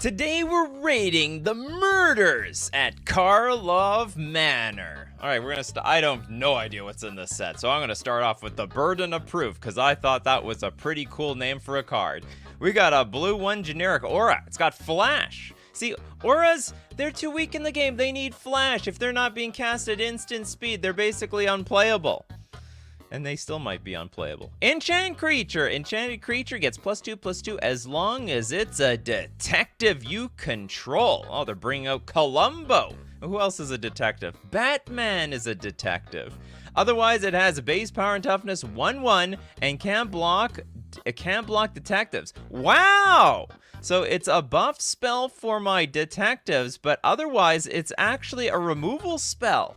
Today we're raiding the murders at Karlov Manor. Alright, we're gonna I don't no idea what's in this set, so I'm gonna start off with the burden of proof, because I thought that was a pretty cool name for a card. We got a blue 1 generic aura. It's got flash. See, auras, they're too weak in the game. They need flash. If they're not being cast at instant speed, they're basically unplayable. And they still might be unplayable. Enchant creature. Enchanted creature gets +2/+2 as long as it's a detective you control. Oh, they're bringing out Columbo. Who else is a detective? Batman is a detective. Otherwise, it has a base power and toughness 1/1 and can't block detectives. Wow! So it's a buff spell for my detectives, but otherwise it's actually a removal spell.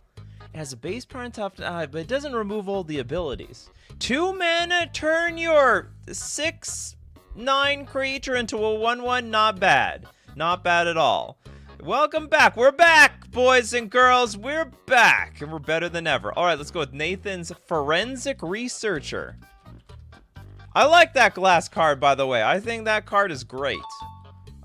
It has a base power and toughness, but it doesn't remove all the abilities. 2 mana, turn your 6/9 creature into a 1/1. Not bad. Not bad at all. Welcome back. We're back, boys and girls. We're back, and we're better than ever. All right, let's go with Nathan's Forensic Researcher. I like that glass card, by the way. I think that card is great.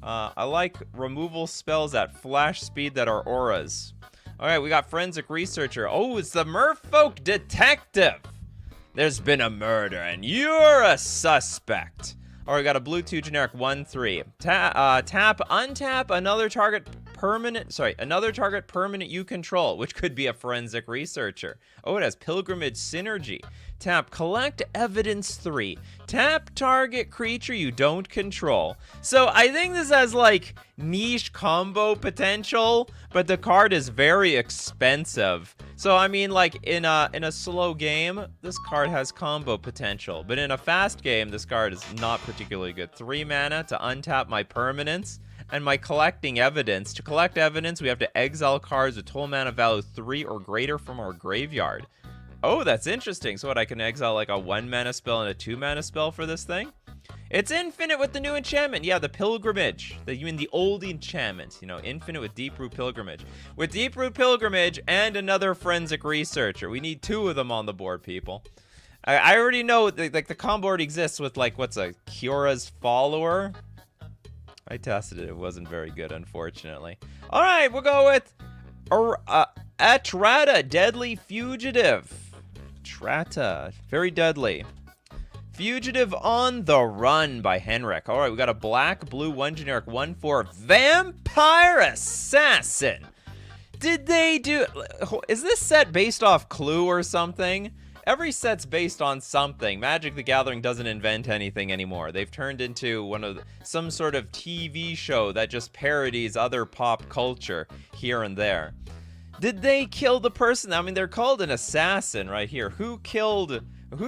I like removal spells at flash speed that are auras. All right, we got Forensic Researcher. Oh, it's the Merfolk Detective. There's been a murder, and you're a suspect. All right, we got a blue 2 generic 1/3. Tap, untap another target permanent you control, which could be a Forensic Researcher. Oh, it has Pilgrimage Synergy. Tap, collect evidence 3. Tap target creature you don't control. So I think this has like niche combo potential, but the card is very expensive. So I mean, like in a slow game, this card has combo potential, but in a fast game, this card is not particularly good. 3 mana to untap my permanents and my collecting evidence. To collect evidence, we have to exile cards with total mana value 3 or greater from our graveyard. Oh, that's interesting. So what, I can exile like a 1 mana spell and a 2 mana spell for this thing? It's infinite with the new enchantment. Yeah, the Pilgrimage. You mean the old enchantment. You know, infinite with Deep-Root Pilgrimage. With Deep-Root Pilgrimage and another Forensic Researcher. We need 2 of them on the board, people. I already know, like, the combo already exists with, like, what's a Kyora's Follower? I tested it. It wasn't very good, unfortunately. All right, we'll go with Atrata, Deadly Fugitive. Atrata, very deadly. Fugitive on the Run by Henrik. All right, we got a black, blue, 1 generic, 1/4 Vampire Assassin. Did they do... Is this set based off Clue or something? Every set's based on something. Magic the Gathering doesn't invent anything anymore. They've turned into some sort of TV show that just parodies other pop culture here and there. Did they kill the person? I mean, they're called an assassin right here. Who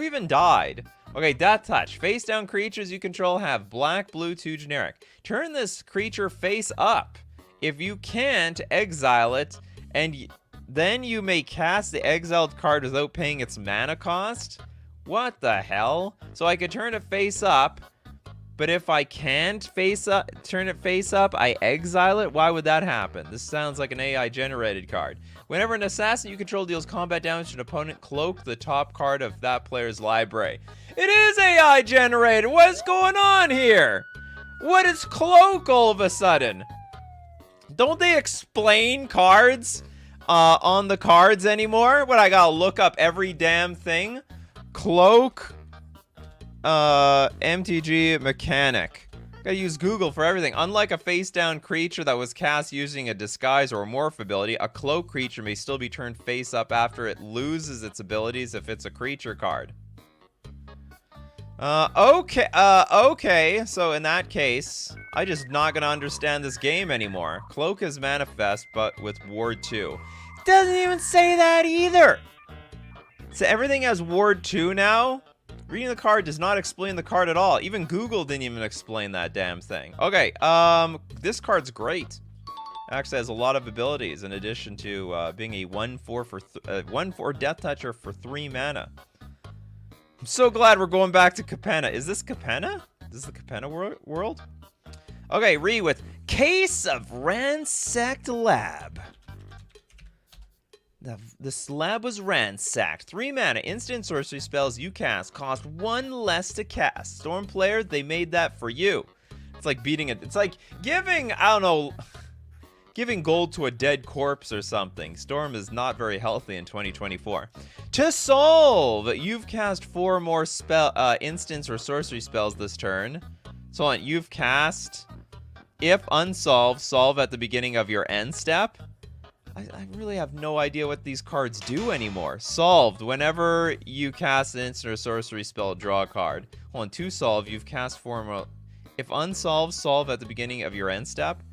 even died? Okay, Death Touch. Face down creatures you control have black, blue, 2 generic. Turn this creature face up. If you can't, exile it, and then you may cast the exiled card without paying its mana cost? What the hell? So I could turn it face up, but if I can't turn it face up, I exile it? Why would that happen? This sounds like an AI-generated card. Whenever an assassin you control deals combat damage to an opponent, cloak the top card of that player's library. It is AI-generated! What is going on here? What is cloak all of a sudden? Don't they explain cards on the cards anymore? What, I gotta look up every damn thing? Cloak... MTG mechanic. Gotta use Google for everything. Unlike a face-down creature that was cast using a disguise or a morph ability, a cloak creature may still be turned face up after it loses its abilities if it's a creature card. Okay, so in that case, I'm just not gonna understand this game anymore. Cloak is manifest, but with Ward 2. It doesn't even say that either! So everything has Ward 2 now? Reading the card does not explain the card at all. Even Google didn't even explain that damn thing. Okay, this card's great. Actually has a lot of abilities in addition to being a 1/4 Death Toucher for 3 mana. I'm so glad we're going back to Capenna. Is this Capenna? Is this the Capenna world? Okay, Ree with Case of Ransacked Lab. This lab was ransacked. 3 mana, instant sorcery spells you cast cost 1 less to cast. Storm player, they made that for you. It's like beating it. It's like giving, I don't know, giving gold to a dead corpse or something. Storm is not very healthy in 2024. To solve, you've cast 4 more instance or sorcery spells this turn. So on, you've cast, if unsolved, solve at the beginning of your end step. I really have no idea what these cards do anymore. Solved, whenever you cast an instant or sorcery spell, draw a card. Hold on, to solve, you've cast 4 more. If unsolved, solve at the beginning of your end step.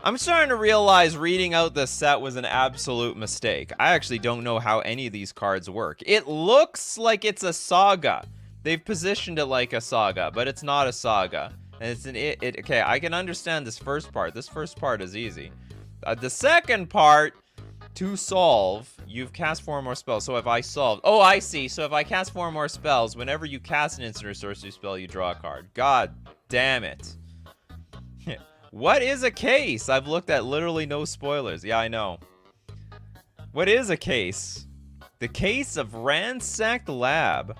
I'm starting to realize reading out this set was an absolute mistake. I actually don't know how any of these cards work. It looks like it's a saga. They've positioned it like a saga, but it's not a saga. And it's okay, I can understand this first part. This first part is easy. The second part, to solve, you've cast 4 more spells. So if I solve, oh, I see. So if I cast 4 more spells, whenever you cast an instant or sorcery spell, you draw a card. God damn it. What is a case? I've looked at literally no spoilers. Yeah, I know. What is a case? The case of Ransacked Lab.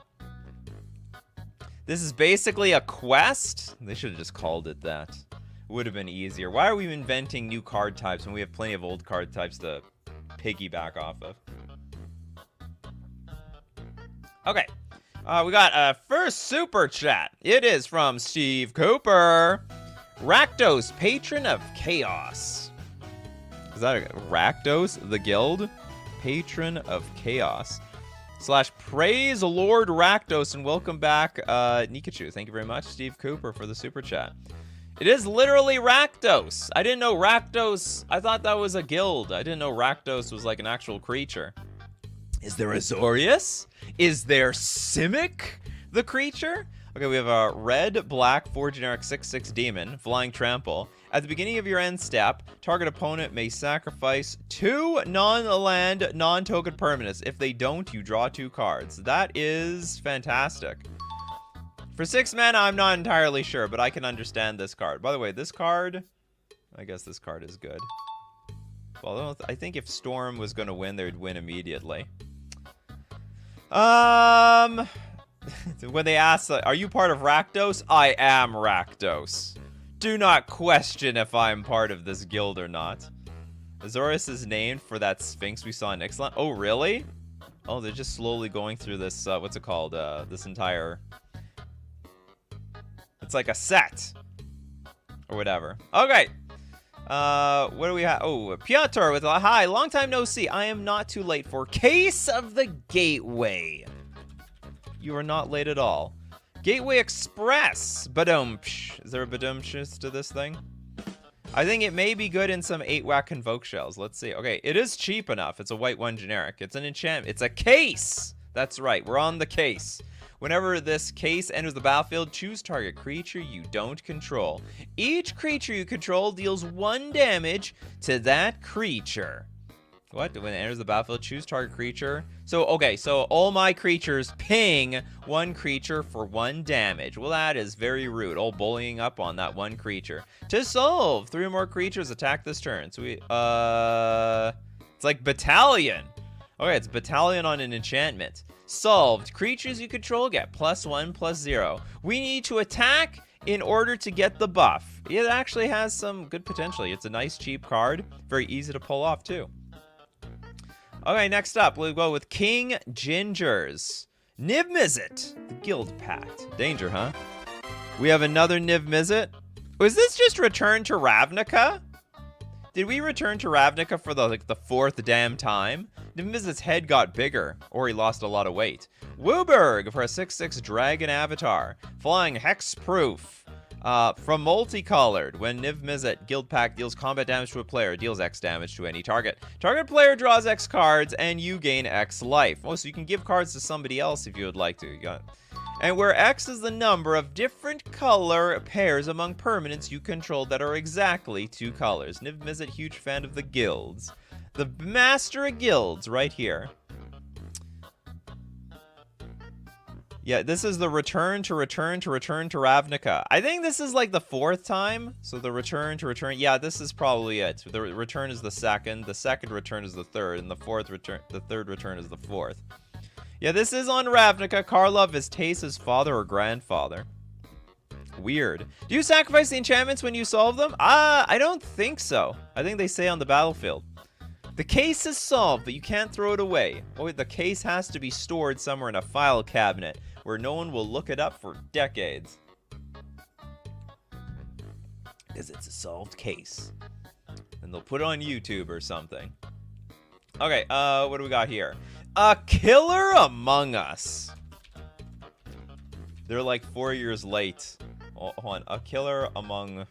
This is basically a quest. They should have just called it that. It would have been easier. Why are we inventing new card types when we have plenty of old card types to piggyback off of? Okay. We got a first super chat. It is from Steve Cooper. Rakdos, patron of chaos. Is that a Rakdos, the guild? Patron of chaos. / praise Lord Rakdos, and welcome back, Nikachu. Thank you very much, Steve Cooper, for the super chat. It is literally Rakdos. I didn't know Rakdos. I thought that was a guild. I didn't know Rakdos was like an actual creature. Is there Azorius? Is there Simic, the creature? Okay, we have a red, black, 4 generic 6/6 demon, flying trample. At the beginning of your end step, target opponent may sacrifice 2 non-land, non-token permanents. If they don't, you draw 2 cards. That is fantastic. For 6 mana, I'm not entirely sure, but I can understand this card. By the way, this card, I guess this card is good. Well, I think if Storm was going to win, they would win immediately. When they ask, are you part of Rakdos? I am Rakdos. Do not question if I'm part of this guild or not. Azorius is named for that Sphinx we saw in Ixalan. Oh, really? Oh, they're just slowly going through this, what's it called? This entire... It's like a set. Or whatever. Okay. What do we have? Oh, Piotr with a hi. Long time no see. I am not too late for Case of the Gateway. You are not late at all. Gateway Express. Badumsh. Is there a badumsh to this thing? I think it may be good in some 8-whack Convoke shells. Let's see. Okay, it is cheap enough. It's a white 1 generic. It's an enchantment. It's a case. That's right. We're on the case. Whenever this case enters the battlefield, choose target creature you don't control. Each creature you control deals 1 damage to that creature. What? When it enters the battlefield, choose target creature. So, okay, so all my creatures ping 1 creature for 1 damage. Well, that is very rude. All bullying up on that 1 creature. To solve, 3 or more creatures attack this turn. So we, it's like Battalion. Okay, it's Battalion on an enchantment. Solved, creatures you control get +1/+0. We need to attack in order to get the buff. It actually has some good potential. It's a nice cheap card. Very easy to pull off, too. Okay, next up, we'll go with King Gingers. Niv Mizzet, the Guild Pact. Danger, huh? We have another Niv Mizzet. Was this just Return to Ravnica? Did we return to Ravnica for the 4th damn time? Niv Mizzet's head got bigger, or he lost a lot of weight. Wooburg for a 6/6 Dragon Avatar. Flying Hexproof. From Multicolored, when Niv Mizzet Guild Pact deals combat damage to a player, deals X damage to any target. Target player draws X cards, and you gain X life. Oh, so you can give cards to somebody else if you would like to. You got it. And where X is the number of different color pairs among permanents you control that are exactly 2 colors. Niv Mizzet, huge fan of the guilds. The Master of Guilds, right here. Yeah, this is the return to Ravnica. I think this is like the 4th time. So the return. Yeah, this is probably it. The return is the 2nd. The 2nd return is the 3rd. And the 3rd return is the 4th. Yeah, this is on Ravnica. Karlov is Tace's father or grandfather. Weird. Do you sacrifice the enchantments when you solve them? I don't think so. I think they say on the battlefield. The case is solved, but you can't throw it away. Oh, the case has to be stored somewhere in a file cabinet where no one will look it up for decades. Because it's a solved case. And they'll put it on YouTube or something. Okay, what do we got here? A Killer Among Us. They're like 4 years late. Oh, hold on. A killer among...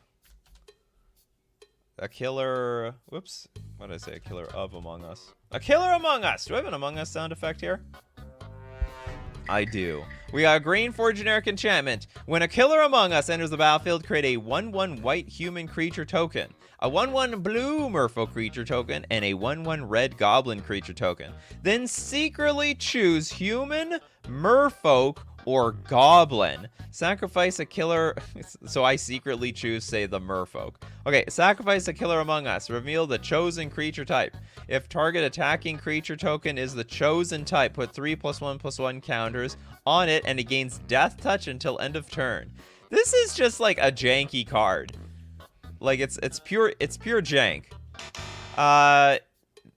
A killer... Whoops. What did I say? A killer of Among Us. A Killer Among Us. Do I have an Among Us sound effect here? I do. We got a green for generic enchantment. When a Killer Among Us enters the battlefield, create a 1/1 white human creature token, a 1/1 blue merfolk creature token, and a 1/1 red goblin creature token. Then secretly choose human, merfolk, or goblin. Sacrifice a killer... So I secretly choose, say, the merfolk. Okay, sacrifice a Killer Among Us. Reveal the chosen creature type. If target attacking creature token is the chosen type, put 3+1/+1 counters on it, and it gains death touch until end of turn. This is just like a janky card. Like it's pure jank.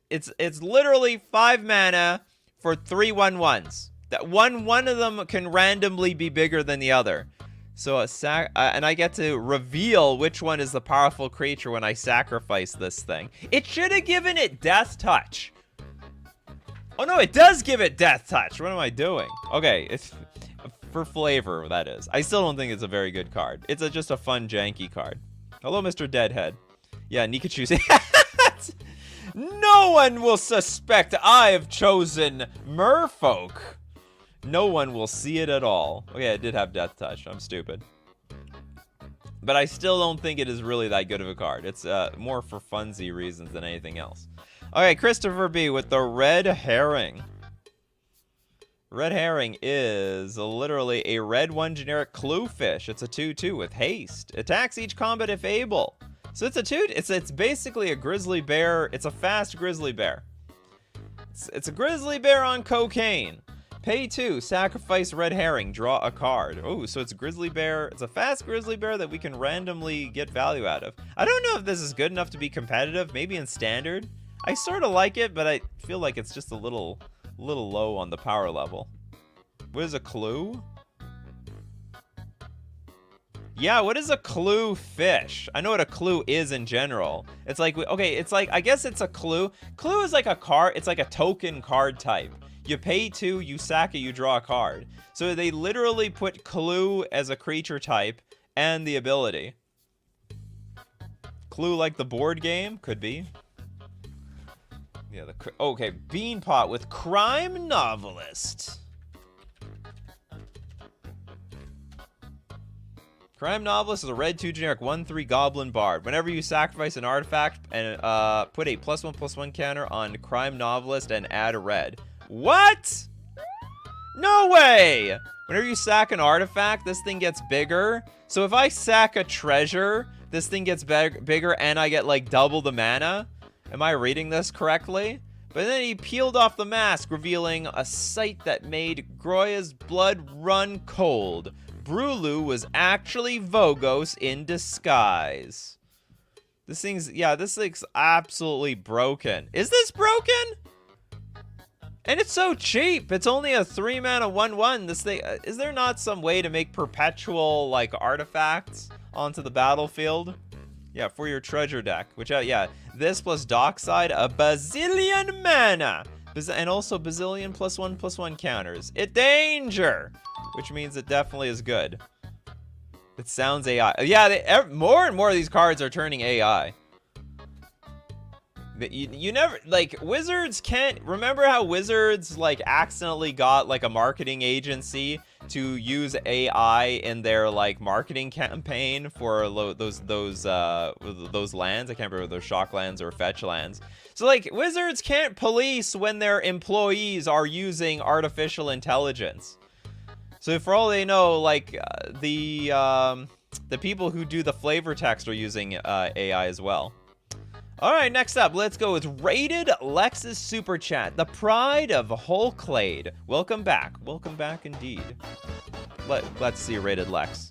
It's literally 5 mana for 3 1/1s. That one of them can randomly be bigger than the other. So and I get to reveal which one is the powerful creature when I sacrifice this thing. It should have given it Death Touch. Oh no, it does give it Death Touch. What am I doing? Okay, it's for flavor, that is. I still don't think it's a very good card. It's just a fun, janky card. Hello, Mr. Deadhead. Yeah, Nikachu. No one will suspect I have chosen Merfolk. No one will see it at all. Okay, I did have Death Touch. I'm stupid. But I still don't think it is really that good of a card. It's more for funsy reasons than anything else. Okay, Christopher B. with the Red Herring. Red Herring is literally a red 1 generic clue fish. It's a 2/2 with haste. Attacks each combat if able. So it's a 2. It's basically a grizzly bear. It's a fast grizzly bear. It's a grizzly bear on cocaine. Pay 2, sacrifice Red Herring, draw a card. Oh, so it's a grizzly bear. It's a fast grizzly bear that we can randomly get value out of. I don't know if this is good enough to be competitive. Maybe in standard. I sort of like it, but I feel like it's just a little low on the power level. What is a clue? Yeah, what is a clue fish? I know what a clue is in general. It's like, okay, it's like, I guess it's a clue. Clue is like a card. It's like a token card type. You pay 2, you sack it, you draw a card. So they literally put Clue as a creature type and the ability. Clue like the board game? Could be. Yeah, okay, Beanpot with Crime Novelist. Crime Novelist is a red 2 generic 1/3 Goblin Bard. Whenever you sacrifice an artifact and put a +1/+1 counter on Crime Novelist and add a red. What? No way! Whenever you sack an artifact, this thing gets bigger. So if I sack a treasure, this thing gets bigger and I get like double the mana. Am I reading this correctly? But then he peeled off the mask, revealing a sight that made Groya's blood run cold. Brulu was actually Vogos in disguise. This thing's absolutely broken. Is this broken? And it's so cheap. It's only a 3 mana 1/1. This thing, is there not some way to make perpetual like artifacts onto the battlefield? Yeah, for your treasure deck. Which yeah, this plus Dockside, a bazillion mana, and also bazillion +1/+1 counters. It danger, which means it definitely is good. It sounds AI. Yeah, more and more of these cards are turning AI. You never, like, Wizards can't, remember how Wizards, like, accidentally got, like, a marketing agency to use AI in their, like, marketing campaign for those lands? I can't remember those shock lands or fetch lands. So, like, Wizards can't police when their employees are using artificial intelligence. So, for all they know, like, the people who do the flavor text are using AI as well. All right, next up, let's go with Rated Lex's Super Chat, the pride of Hulklade. Welcome back. Welcome back indeed. Let's see Rated Lex.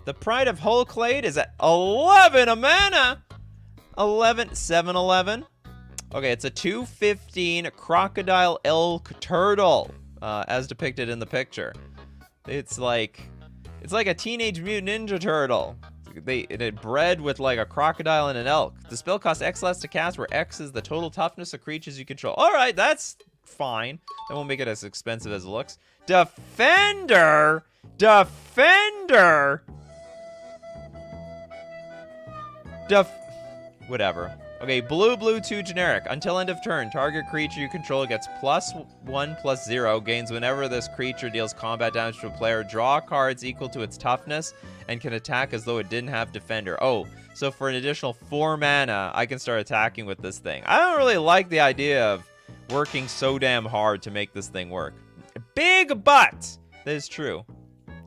The Pride of Hulklade is at 11 a mana. 7-11. Okay, it's a 2/15 crocodile elk turtle, as depicted in the picture. It's like a Teenage Mutant Ninja Turtle. It bred with like a crocodile and an elk. The spell costs X less to cast, where X is the total toughness of creatures you control. All right, that's fine. That won't make it as expensive as it looks. Defender. Whatever. Okay, blue 2 generic. Until end of turn, target creature you control gets +1/+0. Gains whenever this creature deals combat damage to a player. Draw cards equal to its toughness and can attack as though it didn't have defender. Oh, so for an additional 4 mana, I can start attacking with this thing. I don't really like the idea of working so damn hard to make this thing work. Big butt! That is true.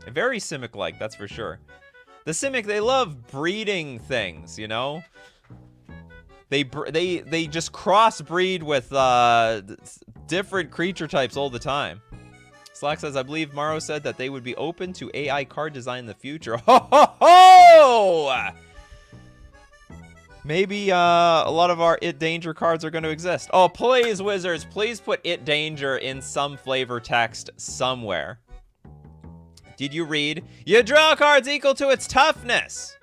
Very Simic-like, that's for sure. The Simic, they love breeding things, you know? They just crossbreed with different creature types all the time. Slack says, I believe Morrow said that they would be open to AI card design in the future. Ho ho ho! Maybe a lot of our It Danger cards are going to exist. Oh, please, Wizards, please put It Danger in some flavor text somewhere. Did you read? You draw cards equal to its toughness.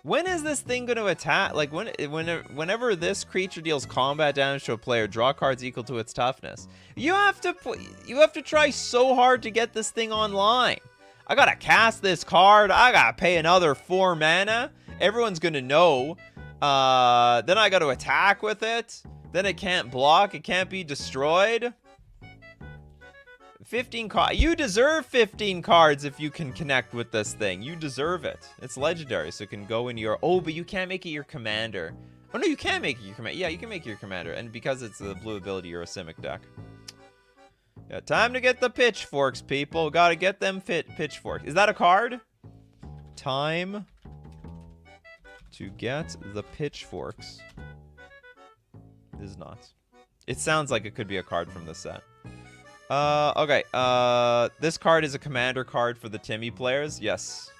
When is this thing going to attack? Like, whenever this creature deals combat damage to a player, draw cards equal to its toughness. You have to try so hard to get this thing online. I gotta cast this card. I gotta pay another 4 mana. Everyone's gonna know. Then I gotta attack with it. Then it can't block. It can't be destroyed. 15 cards. You deserve 15 cards if you can connect with this thing. You deserve it. It's legendary, so it can go in your... Oh, but you can't make it your commander. Oh, no, you can make it your commander. Yeah, you can make it your commander. And because it's the blue ability, you're a Simic deck. Yeah, time to get the pitchforks, people. Gotta get them pitchforks. Is that a card? Time to get the pitchforks. It is not. It sounds like it could be a card from this set. Okay, this card is a commander card for the Timmy players. Yes,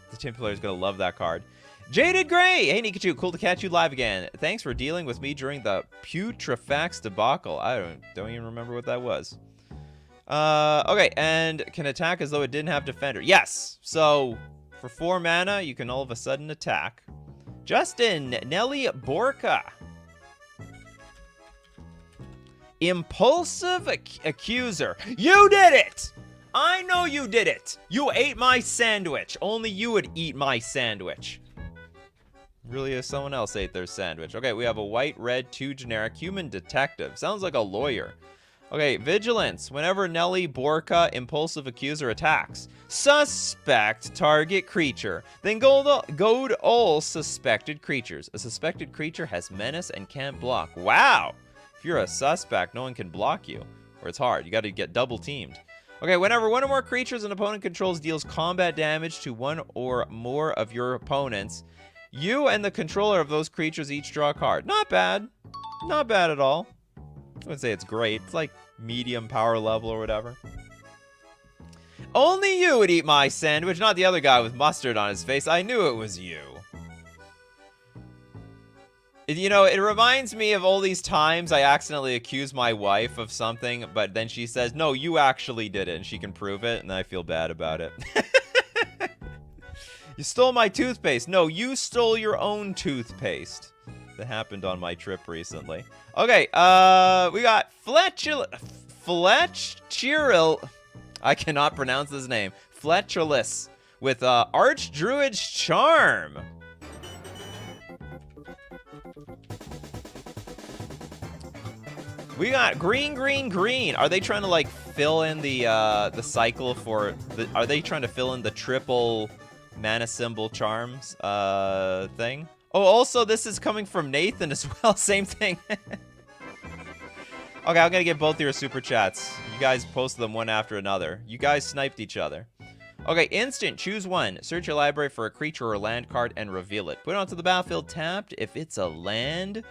the Timmy players gonna love that card. Jaded Gray! Hey, Nikachu, cool to catch you live again. Thanks for dealing with me during the Putrefax debacle. I don't even remember what that was. Okay, and can attack as though it didn't have defender. Yes, so for 4 mana, you can all of a sudden attack. Justin, Nelly Borka. Impulsive Accuser. You did it! I know you did it! You ate my sandwich. Only you would eat my sandwich. Really, if someone else ate their sandwich. Okay, we have a white, red, 2 generic human detective. Sounds like a lawyer. Okay, Vigilance. Whenever Nelly Borka Impulsive Accuser attacks, suspect target creature. Then goad all suspected creatures. A suspected creature has menace and can't block. Wow! If you're a suspect, no one can block you. Or it's hard. You got to get double teamed. Okay, whenever one or more creatures an opponent controls deals combat damage to one or more of your opponents, you and the controller of those creatures each draw a card. Not bad. Not bad at all. I wouldn't say it's great. It's like medium power level or whatever. Only you would eat my sandwich, not the other guy with mustard on his face. I knew it was you. You know, it reminds me of all these times I accidentally accuse my wife of something, but then she says, no, you actually did it, and she can prove it, and I feel bad about it. You stole my toothpaste. No, you stole your own toothpaste. That happened on my trip recently. Okay, we got Fletchiril. I cannot pronounce his name. Fletchirlis with Archdruid's Charm. We got green. Are they trying to like fill in the cycle for the? Are they trying to fill in the triple mana symbol charms thing? Oh, also this is coming from Nathan as well. Same thing. Okay, I'm gonna get both of your super chats. You guys posted them one after another. You guys sniped each other. Okay, instant. Choose one. Search your library for a creature or land card and reveal it. Put it onto the battlefield tapped. If it's a land,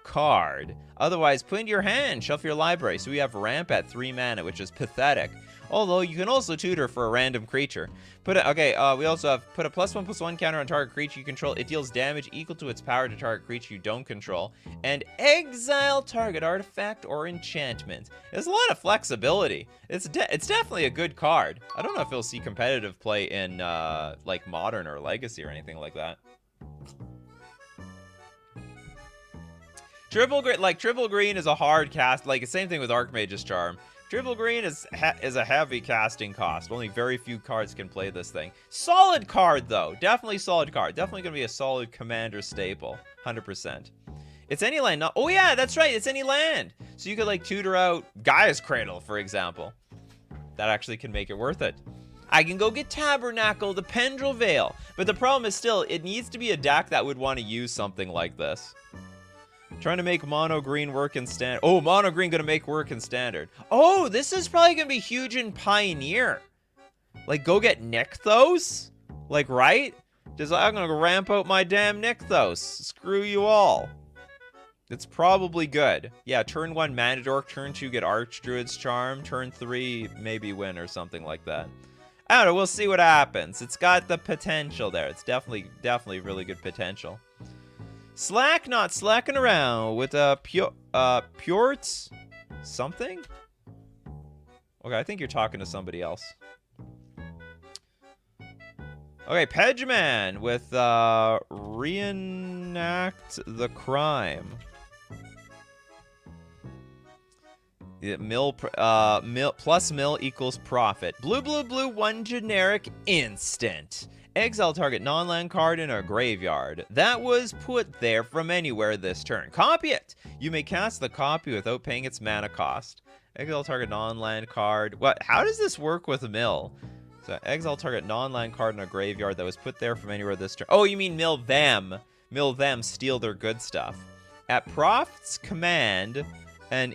card. Otherwise, put into your hand, shuffle your library. So we have ramp at 3 mana, which is pathetic. Although you can also tutor for a random creature. We also have put a +1/+1 counter on target creature you control. It deals damage equal to its power to target creature you don't control. And exile target artifact or enchantment. There's a lot of flexibility. It's definitely a good card. I don't know if you'll see competitive play in like Modern or Legacy or anything like that. Triple green is a hard cast. Like, the same thing with Archmage's Charm. Triple green is a heavy casting cost. Only very few cards can play this thing. Solid card, though. Definitely solid card. Definitely going to be a solid commander staple. 100%. It's any land. Not, oh, yeah, that's right. It's any land. So you could, like, tutor out Gaia's Cradle, for example. That actually can make it worth it. I can go get Tabernacle, the Pendril Veil. But the problem is still, it needs to be a deck that would want to use something like this. Trying to make mono green work in standard. Oh, mono green gonna make work in standard. Oh, this is probably gonna be huge in Pioneer. Like, go get Nykthos? Like, right? I'm gonna ramp out my damn Nykthos. Screw you all. It's probably good. Yeah, turn 1 Mana Dork, turn 2 get Archdruid's Charm, turn 3 maybe win or something like that. I don't know, we'll see what happens. It's got the potential there. It's definitely really good potential. Slack, not slacking around with Purts something? Okay, I think you're talking to somebody else. Okay, Pedgeman with Reenact the Crime. Yeah, plus mill equals profit. Blue, 1 generic instant. Exile target non-land card in a graveyard. That was put there from anywhere this turn. Copy it! You may cast the copy without paying its mana cost. Exile target non-land card. What? How does this work with a mill? So exile target non-land card in a graveyard that was put there from anywhere this turn. Oh, you mean mill them. Mill them, steal their good stuff. At Proft's command, an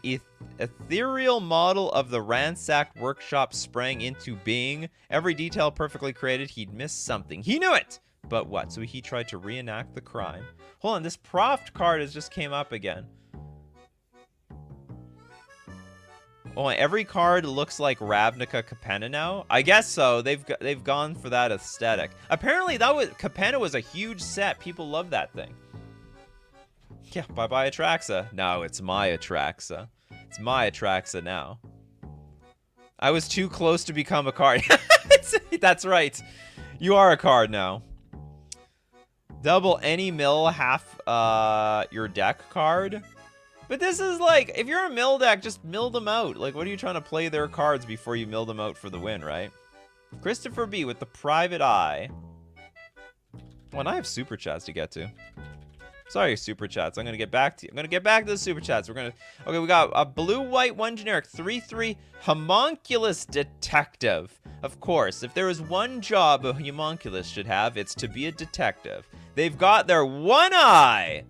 ethereal model of the ransacked workshop sprang into being. Every detail perfectly created. He'd missed something. He knew it! But what? So he tried to reenact the crime. Hold on, this Proft card just came up again. Oh, every card looks like Ravnica Capenna now? I guess so. They've gone for that aesthetic. Apparently, Capenna was a huge set. People love that thing. Yeah, bye-bye Atraxa. No, it's my Atraxa. It's my Atraxa now. I was too close to become a card. That's right. You are a card now. Double any mill, half your deck card. But this is like, if you're a mill deck, just mill them out. Like, what are you trying to play their cards before you mill them out for the win, right? Christopher B with the Private Eye. Well, and I have super chats to get to. Sorry, super chats. I'm gonna get back to you. I'm gonna get back to the super chats. Okay, we got a blue, 1 generic, 3/3 homunculus detective. Of course, if there is one job a homunculus should have, it's to be a detective. They've got their one eye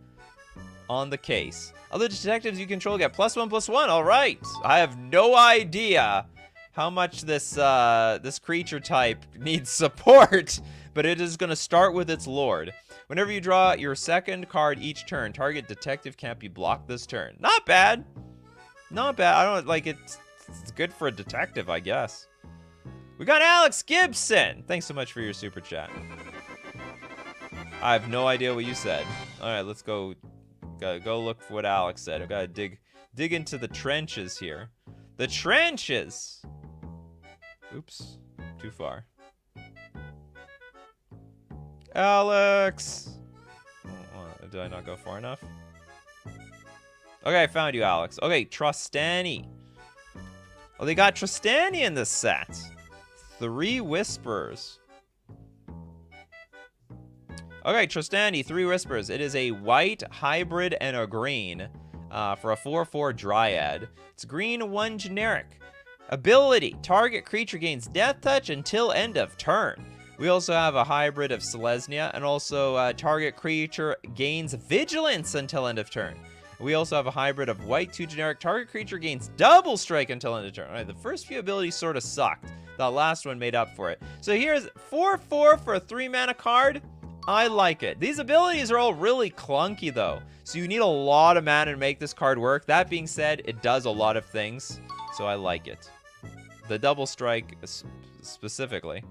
on the case. Other detectives you control get +1/+1. All right. I have no idea how much this this creature type needs support, but it is gonna start with its lord. Whenever you draw your second card each turn, target detective can't be blocked this turn. Not bad. Not bad. I don't like it's good for a detective, I guess. We got Alex Gibson. Thanks so much for your super chat. I have no idea what you said. All right, let's go. Gotta go look for what Alex said. I've got to dig into the trenches here. The trenches. Oops, too far. Alex! Oh, did I not go far enough? Okay, I found you, Alex. Okay, Trostani. Oh, they got Trostani in this set. 3 Whispers. Okay, Trostani, 3 Whispers. It is a white, hybrid, and a green for a 4/4 Dryad. It's green, 1 generic. Ability. Target creature gains Death Touch until end of turn. We also have a hybrid of Selesnya, and also target creature gains Vigilance until end of turn. We also have a hybrid of white, 2 generic. Target creature gains Double Strike until end of turn. All right, the first few abilities sort of sucked. The last one made up for it. So here's 4/4 for a 3 mana card. I like it. These abilities are all really clunky, though. So you need a lot of mana to make this card work. That being said, it does a lot of things. So I like it. The double strike specifically.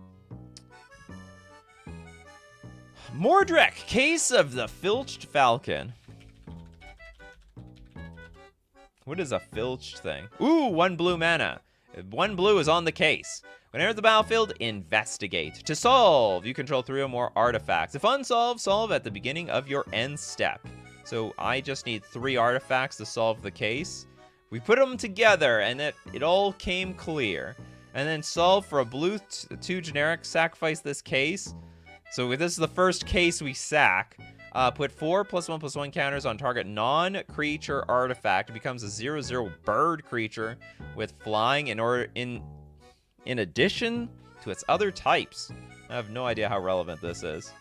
Mordrek, Case of the Filched Falcon. What is a filched thing? Ooh, 1 blue mana. 1 blue is on the case. When enters the battlefield, investigate. To solve, you control 3 or more artifacts. If unsolved, solve at the beginning of your end step. So I just need 3 artifacts to solve the case. We put them together, and it all came clear. And then solve for a blue 2 generic, sacrifice this case. So this is the first case we sack. Put 4 +1/+1 counters on target non-creature artifact. It becomes a 0/0 bird creature with flying in addition to its other types. I have no idea how relevant this is.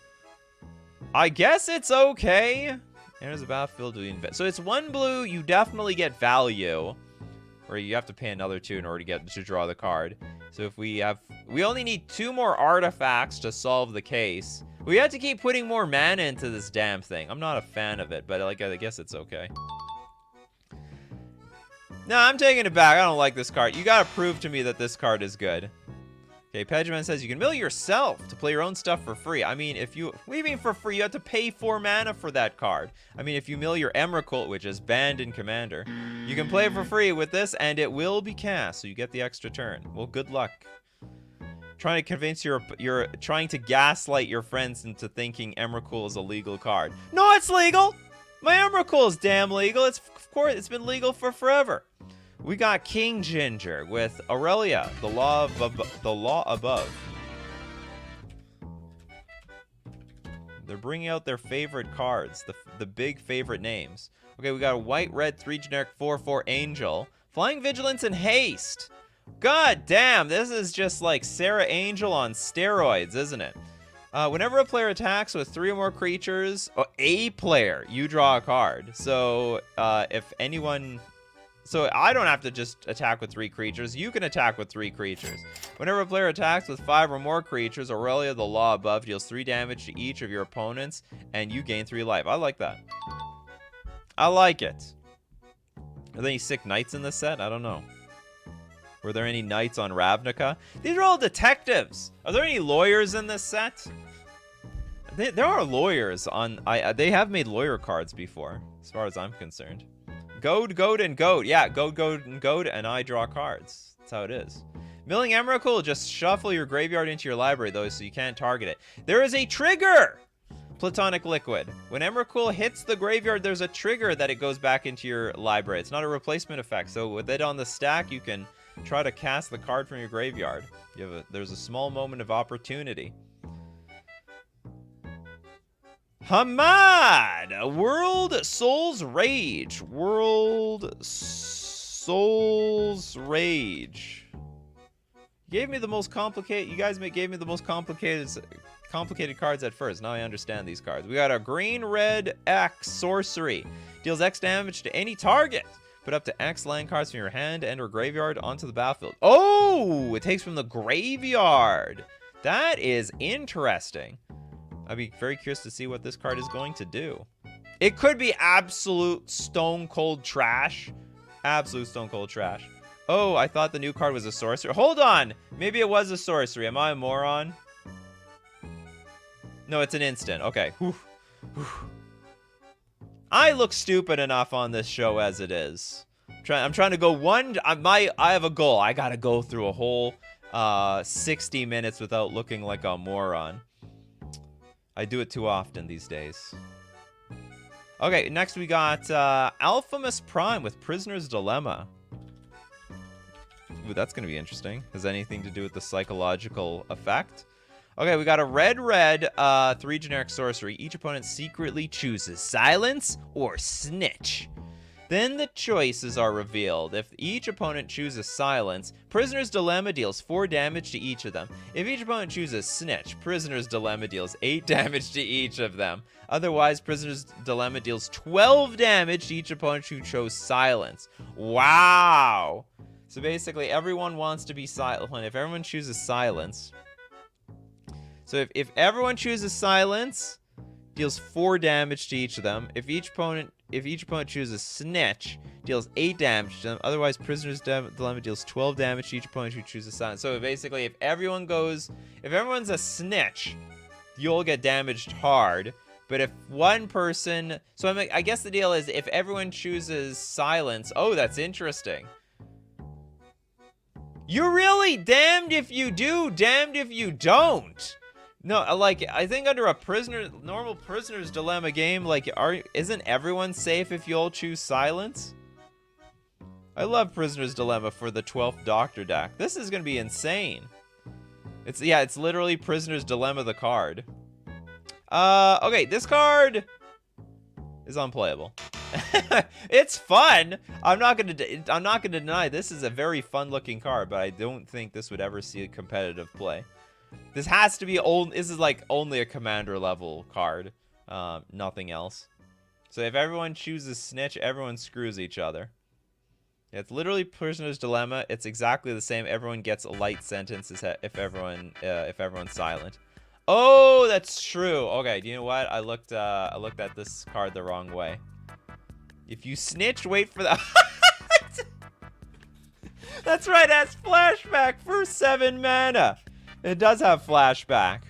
I guess it's okay. Enters the battlefield to invest. So it's 1 blue. You definitely get value, or you have to pay another 2 in order to draw the card. So if we only need 2 more artifacts to solve the case. We have to keep putting more mana into this damn thing. I'm not a fan of it, but like I guess it's okay. No, I'm taking it back. I don't like this card. You gotta prove to me that this card is good. Okay, Pejman says you can mill yourself to play your own stuff for free. I mean, what do you mean for free? You have to pay 4 mana for that card. I mean, if you mill your Emrakul, which is banned in Commander, you can play it for free with this, and it will be cast, so you get the extra turn. Well, good luck. Trying to convince you're trying to gaslight your friends into thinking Emrakul is a legal card. No, it's legal. My Emrakul is damn legal. Of course, it's been legal for forever. We got King Ginger with Aurelia, the law above. They're bringing out their favorite cards, the big favorite names. Okay, we got a white-red 3 generic 4/4 Angel, Flying Vigilance and Haste. God damn, this is just like Sarah Angel on steroids, isn't it? Whenever a player attacks with 3 or more creatures, a player, you draw a card. So so I don't have to just attack with 3 creatures. You can attack with 3 creatures. Whenever a player attacks with 5 or more creatures, Aurelia, the law above, deals 3 damage to each of your opponents, and you gain 3 life. I like that. I like it. Are there any sick knights in this set? I don't know. Were there any knights on Ravnica? These are all detectives. Are there any lawyers in this set? There are lawyers on... they have made lawyer cards before, as far as I'm concerned. Goad, and Goad. Yeah, Goad, and Goad, and I draw cards. That's how it is. Milling Emrakul, just shuffle your graveyard into your library, though, so you can't target it. There is a trigger! Platonic Liquid. When Emrakul hits the graveyard, there's a trigger that it goes back into your library. It's not a replacement effect, so with it on the stack, you can try to cast the card from your graveyard. There's a small moment of opportunity. Hamad! World Souls Rage. World Souls Rage. You gave me the most complicated... You guys gave me the most complicated cards at first. Now I understand these cards. We got a green-red X sorcery. Deals X damage to any target. Put up to X land cards from your hand and or graveyard onto the battlefield. Oh! It takes from the graveyard. That is interesting. I'd be very curious to see what this card is going to do. It could be absolute stone cold trash. Absolute stone cold trash. Oh, I thought the new card was a sorcery. Hold on. Maybe it was a sorcery. Am I a moron? No, it's an instant. Okay. Whew. Whew. I look stupid enough on this show as it is. I'm trying to go I have a goal. I gotta go through a whole 60 minutes without looking like a moron. I do it too often these days. Okay, next we got Alphamus Prime with Prisoner's Dilemma. Ooh, that's going to be interesting. Has anything to do with the psychological effect? Okay, we got a red 3 generic sorcery. Each opponent secretly chooses Silence or Snitch. Then the choices are revealed. If each opponent chooses Silence, Prisoner's Dilemma deals 4 damage to each of them. If each opponent chooses Snitch, Prisoner's Dilemma deals 8 damage to each of them. Otherwise, Prisoner's Dilemma deals 12 damage to each opponent who chose Silence. Wow! So basically, everyone wants to be silent. If everyone chooses Silence... So if everyone chooses Silence, deals 4 damage to each of them. If each opponent chooses Snitch, deals 8 damage to them. Otherwise, Prisoner's Dilemma deals 12 damage to each opponent who chooses Silence. So basically, if everyone's a Snitch, you'll get damaged hard. But if one person... So I guess the deal is if everyone chooses Silence... Oh, that's interesting. You're really damned if you do, damned if you don't. No, like, I think under a normal Prisoner's Dilemma game, like, isn't everyone safe if you all choose Silence? I love Prisoner's Dilemma for the 12th Doctor deck. This is going to be insane. It's literally Prisoner's Dilemma the card. Okay, this card is unplayable. It's fun. I'm not gonna deny this is a very fun-looking card, but I don't think this would ever see a competitive play. This has to be this is like only a commander level card, nothing else. So if everyone chooses Snitch, everyone screws each other. Yeah, it's literally Prisoner's Dilemma. It's exactly the same. Everyone gets a light sentence if everyone's silent. Oh, that's true. Okay, do you know what? I looked at this card the wrong way. If you snitch, wait for the... That's right, it has flashback for 7 mana. It does have flashback.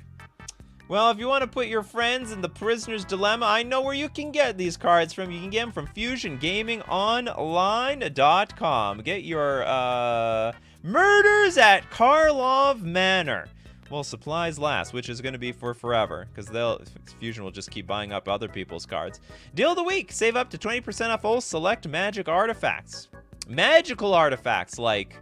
Well, if you want to put your friends in the Prisoner's Dilemma, I know where you can get these cards from. You can get them from FusionGamingOnline.com. Get your murders at Karlov Manor. Well, supplies last, which is going to be for forever, because Fusion will just keep buying up other people's cards. Deal of the week. Save up to 20% off all select magic artifacts. Magical artifacts like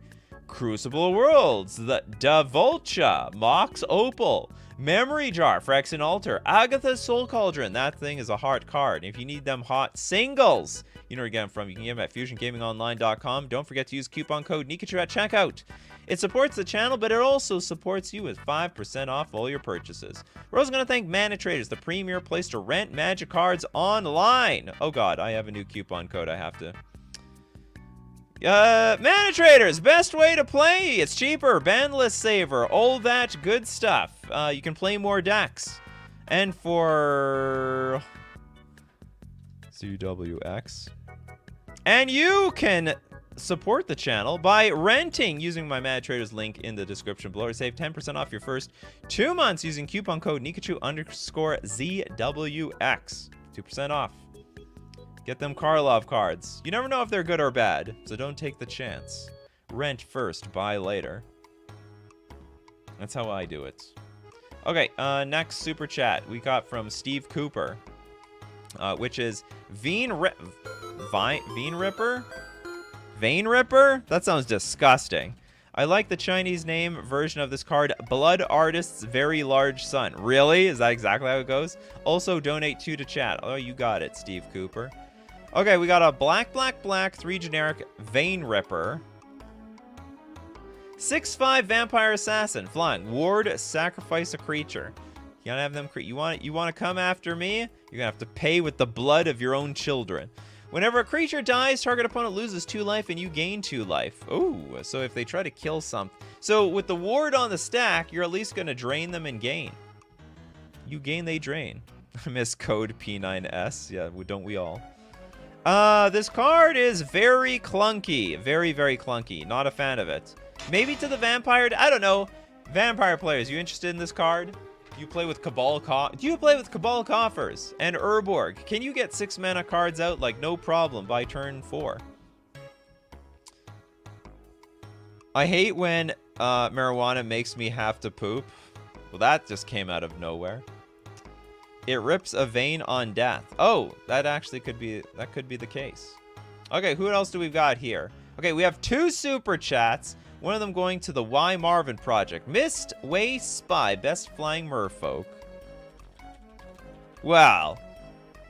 Crucible Worlds, the Davulcha, Mox Opal, Memory Jar, Phyrexian Altar, Agatha's Soul Cauldron. That thing is a hot card. If you need them hot singles, you know where to get them from. You can get them at FusionGamingOnline.com. Don't forget to use coupon code Nikachu at checkout. It supports the channel, but it also supports you with 5% off all your purchases. We're also going to thank Mana Traders, the premier place to rent Magic cards online. Oh god, I have a new coupon code I have to... Mana Traders, best way to play. It's cheaper, bandless saver, all that good stuff. You can play more decks. And for... CWX. And you can... support the channel by renting using my Mad Traders link in the description below, or save 10% off your first 2 months using coupon code Nikachu_ZWX. 2% off. Get them Karlov cards. You never know if they're good or bad, so don't take the chance. Rent first, buy later. That's how I do it. Okay, next super chat we got from Steve Cooper, which is Vein Ripper? Vein Ripper? That sounds disgusting. I like the Chinese name version of this card, Blood Artist's Very Large Sun. Really? Is that exactly how it goes? Also, donate 2 to chat. Oh, you got it, Steve Cooper. Okay, we got a black, 3 generic Vein Ripper. 6/5 Vampire Assassin, flying. Ward, sacrifice a creature. You gotta have them you want to come after me? You're gonna have to pay with the blood of your own children. Whenever a creature dies, target opponent loses 2 life and you gain 2 life. Ooh, so if they try to kill something. So with the ward on the stack, you're at least going to drain them and gain. You gain, they drain. I miss code P9S. Yeah, don't we all? This card is very clunky. Very, very clunky. Not a fan of it. Maybe to the vampire... I don't know. Vampire players, you interested in this card? You play with Cabal Do you play with Cabal Coffers and Urborg? Can you get 6 mana cards out like no problem by turn 4? I hate when marijuana makes me have to poop. Well, that just came out of nowhere. It rips a vein on death. Oh, that actually could be the case. Okay, who else do we got here? Okay, we have 2 super chats. One of them going to the Y Marvin Project. Mist Way Spy, best flying merfolk. Well,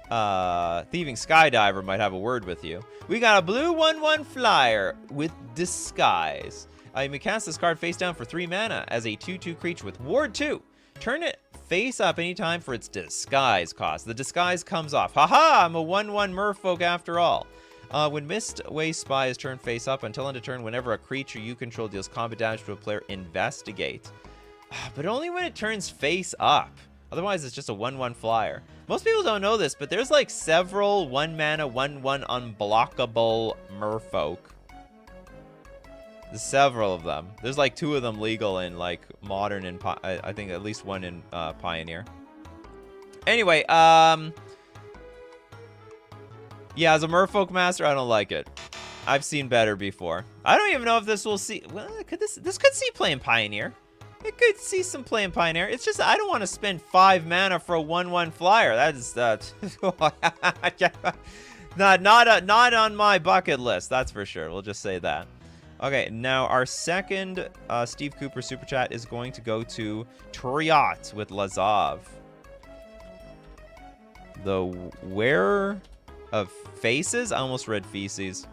Thieving Skydiver might have a word with you. We got a blue 1/1 flyer with Disguise. You may cast this card face down for 3 mana as a 2/2 creature with Ward 2. Turn it face up anytime for its Disguise cost. The Disguise comes off. Haha, I'm a 1/1 merfolk after all. When Mistway Spy is turned face up, until end of turn, whenever a creature you control deals combat damage to a player, investigate. But only when it turns face up. Otherwise, it's just a 1/1 flyer. Most people don't know this, but there's like several 1-mana, 1/1 unblockable merfolk. There's several of them. There's like 2 of them legal in like Modern and I think at least 1 in Pioneer. Anyway, yeah, as a merfolk master, I don't like it. I've seen better before. I don't even know if this will see. Well, this could see play in Pioneer. It could see some play in Pioneer. It's just I don't want to spend 5 mana for a 1/1 flyer. That is not on my bucket list. That's for sure. We'll just say that. Okay, now our second Steve Cooper super chat is going to go to Triot with Lazav. The wearer of faces. I almost read feces.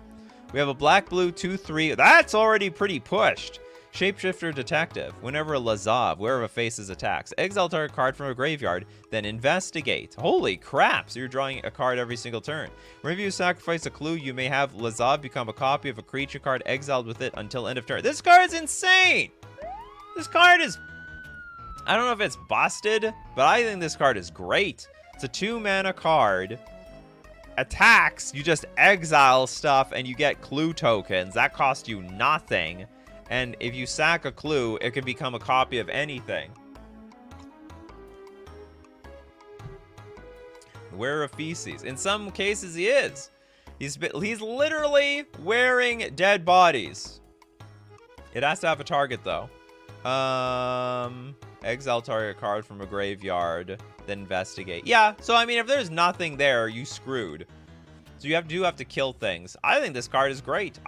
We have a black-blue 2/3. That's already pretty pushed. Shapeshifter Detective. Whenever a Lazav, wearer of faces, attacks, exile target card from a graveyard, then investigate. Holy crap! So you're drawing a card every single turn. Whenever you sacrifice a clue, you may have Lazav become a copy of a creature card exiled with it until end of turn. This card is insane! This card is... I don't know if it's busted, but I think this card is great. It's a 2-mana card. Attacks, you just exile stuff and you get clue tokens. That cost you nothing. And if you sack a clue, it can become a copy of anything. Wearer of feces. In some cases, he is. He's literally wearing dead bodies. It has to have a target, though. Exile target card from a graveyard, then investigate. Yeah, so I mean, if there's nothing there, you screwed. So you do have to kill things. I think this card is great.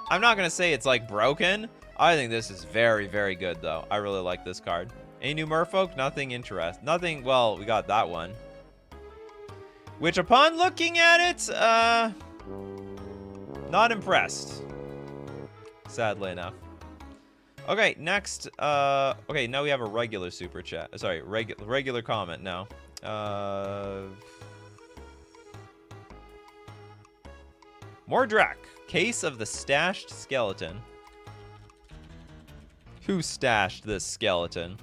I'm not gonna say it's like broken. I think this is very, very good though. I really like this card. Any new merfolk? Nothing nothing. Well, we got that one. Which upon looking at it, not impressed. Sadly enough. Okay, next, okay, now we have a regular super chat. Sorry, regular comment now. Mordrak, case of the stashed skeleton. Who stashed this skeleton?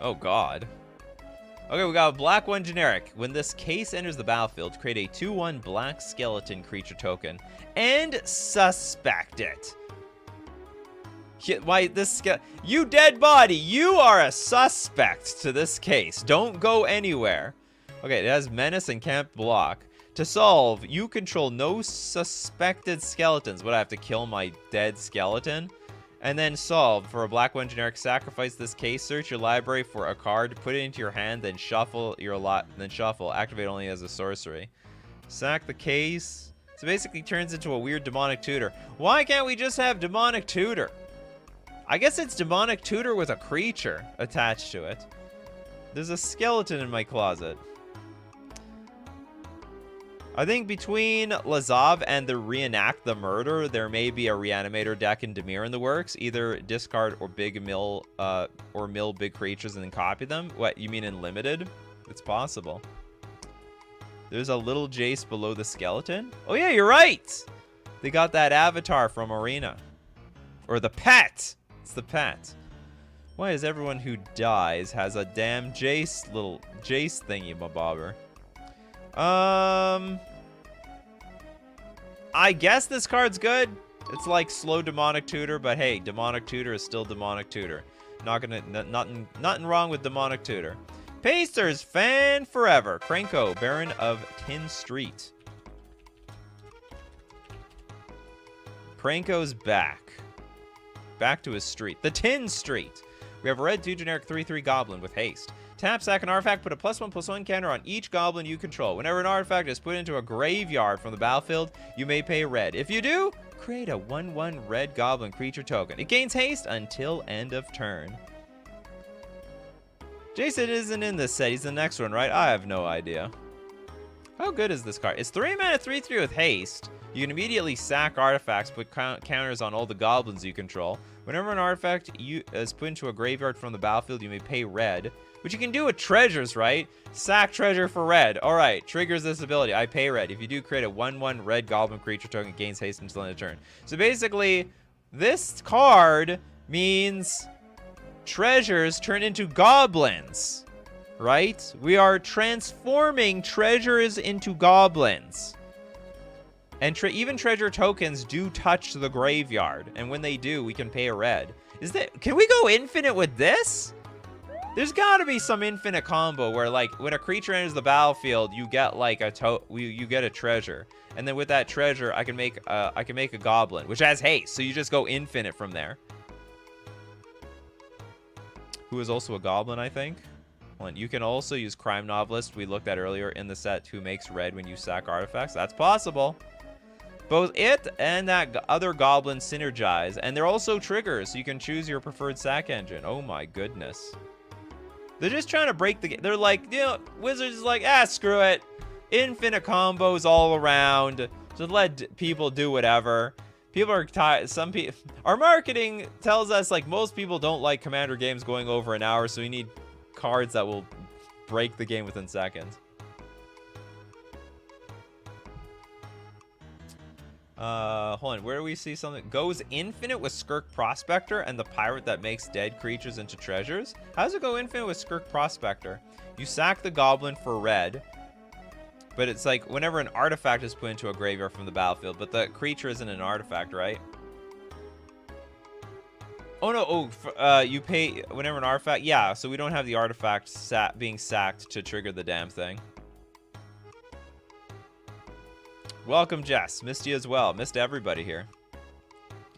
Oh, God. Okay, we got a black 1 generic. When this case enters the battlefield, create a 2/1 black skeleton creature token and suspect it. Why this you dead body, you are a suspect to this case. Don't go anywhere. Okay, it has menace and can't block. To solve, you control no suspected skeletons. Would I have to kill my dead skeleton? And then solve. For a black 1 generic, sacrifice this case, search your library for a card, put it into your hand, then shuffle your lot, then shuffle. Activate only as a sorcery. Sack the case. So basically turns into a weird demonic tutor. Why can't we just have demonic tutor? I guess it's demonic tutor with a creature attached to it. There's a skeleton in my closet. I think between Lazav and the Reenact the Murder, there may be a Reanimator deck in Dimir in the works. Either discard or mill big creatures and then copy them. What, you mean in limited? It's possible. There's a little Jace below the skeleton. Oh yeah, you're right! They got that avatar from Arena. Or the pet! It's the pet. Why is everyone who dies has a damn Jace, little Jace thingy bobber? I guess this card's good. It's like slow demonic tutor, but hey, demonic tutor is still demonic tutor. Nothing wrong with demonic tutor. Pasters fan forever. Krenko, Baron of Tin Street. Krenko's back. Back to his street. The Tin Street. We have a red 2 generic 3/3 goblin with haste. Tap, sack an artifact, put a +1/+1 counter on each goblin you control. Whenever an artifact is put into a graveyard from the battlefield, you may pay red. If you do, create a 1/1 red goblin creature token. It gains haste until end of turn. Jason isn't in this set. He's the next one, right? I have no idea. How good is this card? It's 3 mana 3/3 with haste. You can immediately sack artifacts, put counters on all the goblins you control. Whenever an artifact is put into a graveyard from the battlefield, you may pay red. Which you can do with treasures, right? Sack treasure for red. Alright, triggers this ability. I pay red. If you do, create a 1/1 red goblin creature token, gains haste until end of turn. So basically, this card means treasures turn into goblins. right? We are transforming treasures into goblins. And even treasure tokens do touch the graveyard. And when they do, we can pay a red. Can we go infinite with this? There's got to be some infinite combo where, like, when a creature enters the battlefield, you get like you get a treasure, and then with that treasure, I can make a goblin, which has haste. So you just go infinite from there. Who is also a goblin, I think. You can also use Crime Novelist we looked at earlier in the set, who makes red when you sack artifacts. That's possible. Both it and that other goblin synergize, and they're also triggers, so you can choose your preferred sack engine. Oh my goodness. They're just trying to break the game. They're like, you know, Wizards is like, screw it. Infinite combos all around. Just let people do whatever. People are tired. Some people, our marketing tells us, like, most people don't like Commander games going over an hour, so we need cards that will break the game within seconds. Hold on, where do we see something? Goes infinite with Skirk Prospector and the pirate that makes dead creatures into treasures? How does it go infinite with Skirk Prospector? You sack the goblin for red, but it's like whenever an artifact is put into a graveyard from the battlefield, but the creature isn't an artifact, right? Oh no, you pay whenever an artifact, yeah, so we don't have the artifact being sacked to trigger the damn thing. Welcome, Jess. Missed you as well. Missed everybody here.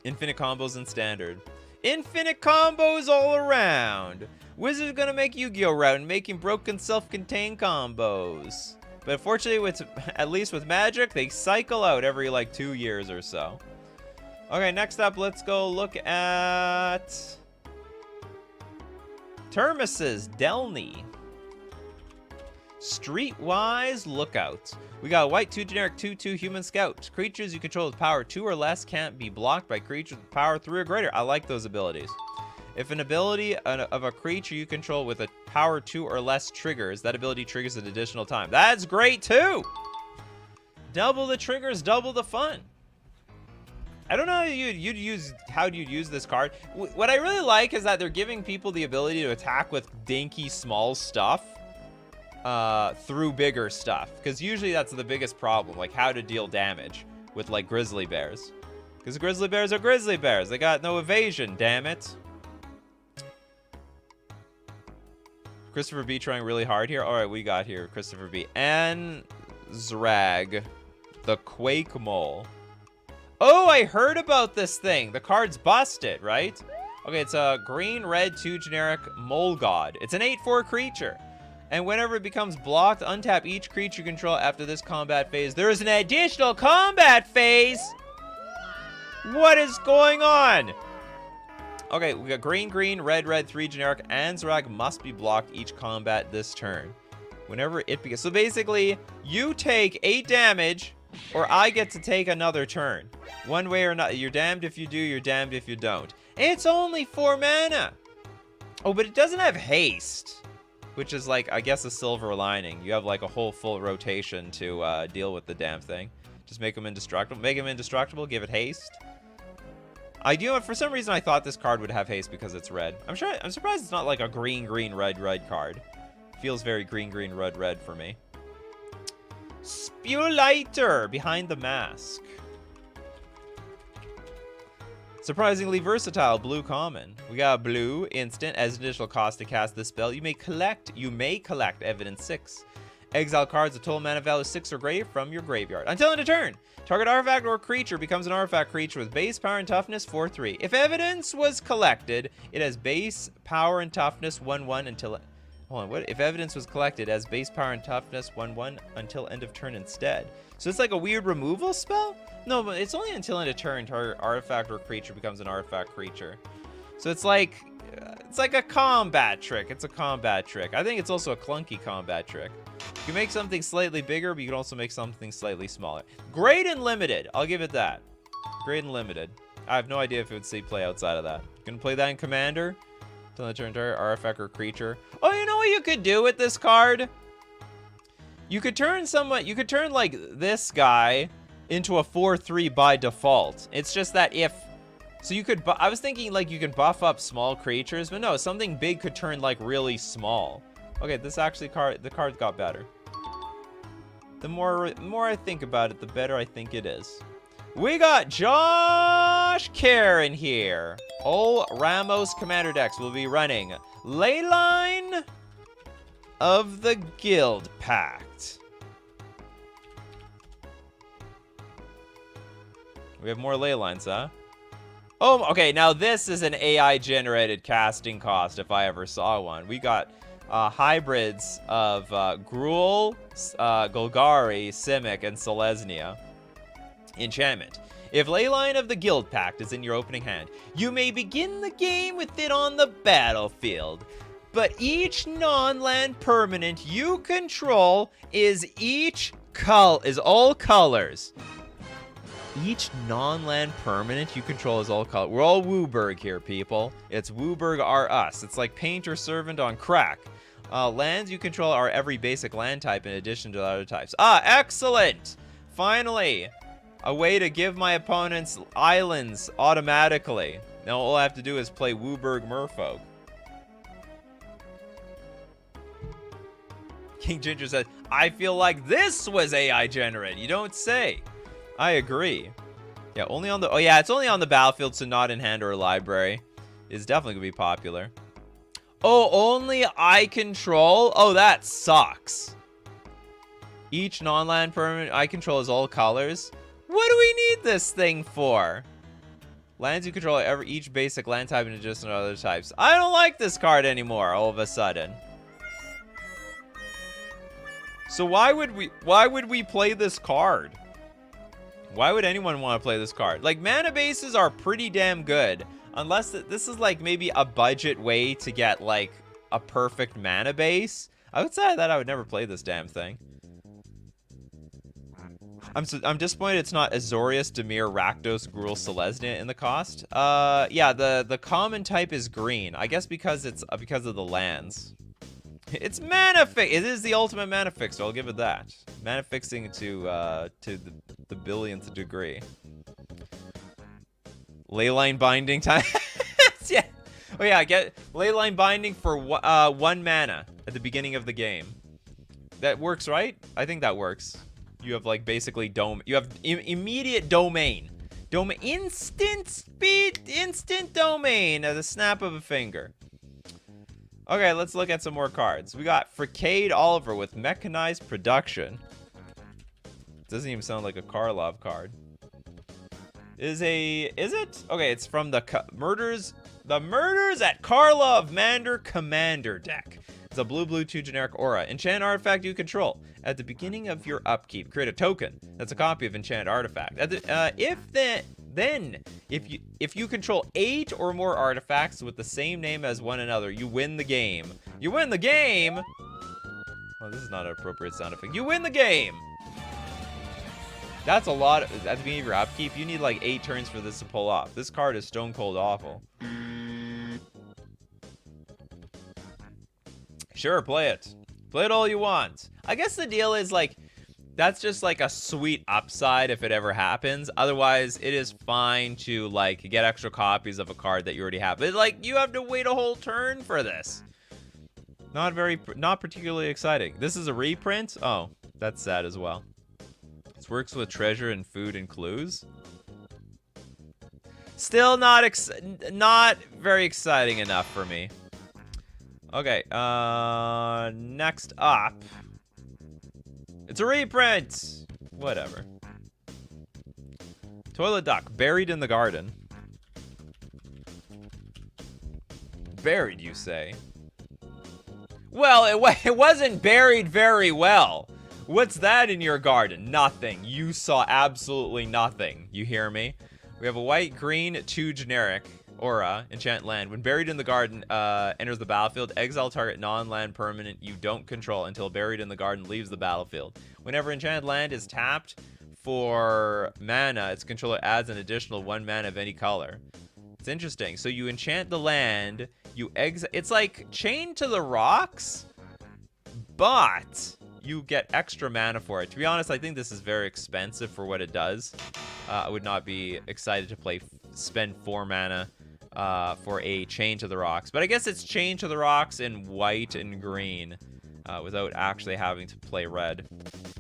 Infinite combos and standard. Infinite combos all around. Wizards gonna make Yu-Gi-Oh! Route and making broken self-contained combos. But unfortunately, at least with Magic, they cycle out every like 2 years or so. Okay, next up, let's go look at Termis's Delny. Streetwise Lookout. We got a white 2 generic 2/2 human scout. Creatures you control with power 2 or less can't be blocked by creatures with power 3 or greater. I like those abilities. If an ability of a creature you control with a power 2 or less triggers, that ability triggers an additional time. That's great too! Double the triggers, double the fun. I don't know how you'd use this card. What I really like is that they're giving people the ability to attack with dinky small stuff through bigger stuff, because usually that's the biggest problem, like how to deal damage with like grizzly bears, because grizzly bears are grizzly bears. They got no evasion, damn it. Christopher B trying really hard here. All right, we got here Christopher B and Zrag, the Quake Mole. Oh, I heard about this thing. The card's busted, right? Okay, it's a green red 2 generic Mole God. It's an 8/4 creature. And whenever it becomes blocked, untap each creature you control after this combat phase. There is an additional combat phase! What is going on? Okay, we got green, green, red, red, 3 generic, and Zrag must be blocked each combat this turn. Whenever it begins. So basically, you take 8 damage, or I get to take another turn. One way or another. You're damned if you do, you're damned if you don't. It's only 4 mana! Oh, but it doesn't have haste. Which is like, I guess, a silver lining. You have like a whole full rotation to deal with the damn thing. Just make them indestructible. Make them indestructible, give it haste. You know what, for some reason I thought this card would have haste because it's red. I'm surprised it's not like a green, green, red, red card. Feels very green, green, red, red for me. Spewlighter, Behind the Mask. Surprisingly versatile, blue common. We got a blue instant. As additional cost to cast this spell, you may collect evidence 6. Exile cards of total mana value 6 or greater from your graveyard. Until end of turn, target artifact or creature becomes an artifact creature with base power and toughness 4/3. If evidence was collected, it has base power and toughness 1/1 until... Hold on, what? If evidence was collected, it has base power and toughness 1/1 until end of turn instead. So it's like a weird removal spell? No, but it's only until end of turn target artifact or creature becomes an artifact creature. So it's like a combat trick. It's a combat trick. I think it's also a clunky combat trick. You can make something slightly bigger, but you can also make something slightly smaller. Great and limited. I'll give it that. Great and limited. I have no idea if it would see play outside of that. Gonna play that in Commander. Until end of turn target artifact or creature. Oh, you know what you could do with this card? You could turn like this guy into a 4/3 by default. It's just that so you could, I was thinking like you could buff up small creatures, but no, something big could turn like really small. Okay, this actually the card got better. The more I think about it, the better I think it is. We got Josh Kerr in here. All Ramos Commander decks will be running Leyline of the Guild Pact. We have more ley lines, huh? Oh, okay, now this is an AI-generated casting cost if I ever saw one. We got hybrids of Gruul, Golgari, Simic, and Selesnya. Enchantment. If Leyline of the Guild Pact is in your opening hand, you may begin the game with it on the battlefield. But each non-land permanent you control is all colors. Each non-land permanent you control is all color. We're all Wooburg here, people. It's Wooburg are us. It's like Painter Servant on crack. Lands you control are every basic land type in addition to the other types. Ah, excellent! Finally, a way to give my opponents islands automatically. Now all I have to do is play Wooburg Merfolk. King Ginger says, I feel like this was AI generated. You don't say. I agree. Yeah, only on the... Oh, yeah, it's only on the battlefield, so not in hand or library. It's definitely going to be popular. Oh, only I control? Oh, that sucks. Each non-land permanent I control is all colors. What do we need this thing for? Lands you control each basic land type in addition to other types. I don't like this card anymore, all of a sudden. So why would we play this card? Why would anyone want to play this card? Like, mana bases are pretty damn good. Unless this is, like, maybe a budget way to get, like, a perfect mana base. Outside of that, I would never play this damn thing. I'm disappointed it's not Azorius, Dimir, Rakdos, Gruul, Selesnya in the cost. Yeah, the common type is green. I guess because it's because of the lands. It's mana fix. It is the ultimate mana fixer. I'll give it that. Mana fixing to the billionth degree. Leyline binding time. Yeah. Oh yeah, get Leyline binding for 1 mana at the beginning of the game. That works, right? I think that works. You have like basically you have immediate domain. Instant speed, instant domain at the snap of a finger. Okay, let's look at some more cards. We got Fricade Oliver with Mechanized Production. Doesn't even sound like a Karlov card. Is it? Okay, it's from the Murders at Karlov Manor Commander deck. It's a blue 2 generic aura. Enchant artifact you control. At the beginning of your upkeep, create a token that's a copy of enchant artifact. If you control 8 or more artifacts with the same name as one another, you win the game. You win the game? Oh, this is not an appropriate sound effect. You win the game! That's a lot. At the beginning of your upkeep, you need like 8 turns for this to pull off. This card is stone cold awful. Sure, play it. Play it all you want. I guess the deal is like, that's just like a sweet upside if it ever happens. Otherwise, it is fine to like get extra copies of a card that you already have. But like, you have to wait a whole turn for this. Not particularly exciting. This is a reprint? Oh, that's sad as well. This works with treasure and food and clues. Still not very exciting enough for me. Okay, next up. It's a reprint! Whatever. Toilet duck, buried in the garden. Buried, you say? Well, it wasn't buried very well. What's that in your garden? Nothing. You saw absolutely nothing. You hear me? We have a white-green 2 generic aura, enchant land. When buried in the garden enters the battlefield, exile target non-land permanent you don't control until buried in the garden leaves the battlefield. Whenever enchanted land is tapped for mana, its controller adds an additional 1 mana of any color. It's interesting. So you enchant the land, you exile. It's like Chained to the Rocks, but you get extra mana for it. To be honest, I think this is very expensive for what it does. I would not be excited to spend 4 mana for a Chain to the Rocks. But I guess it's Chain to the Rocks in white and green without actually having to play red,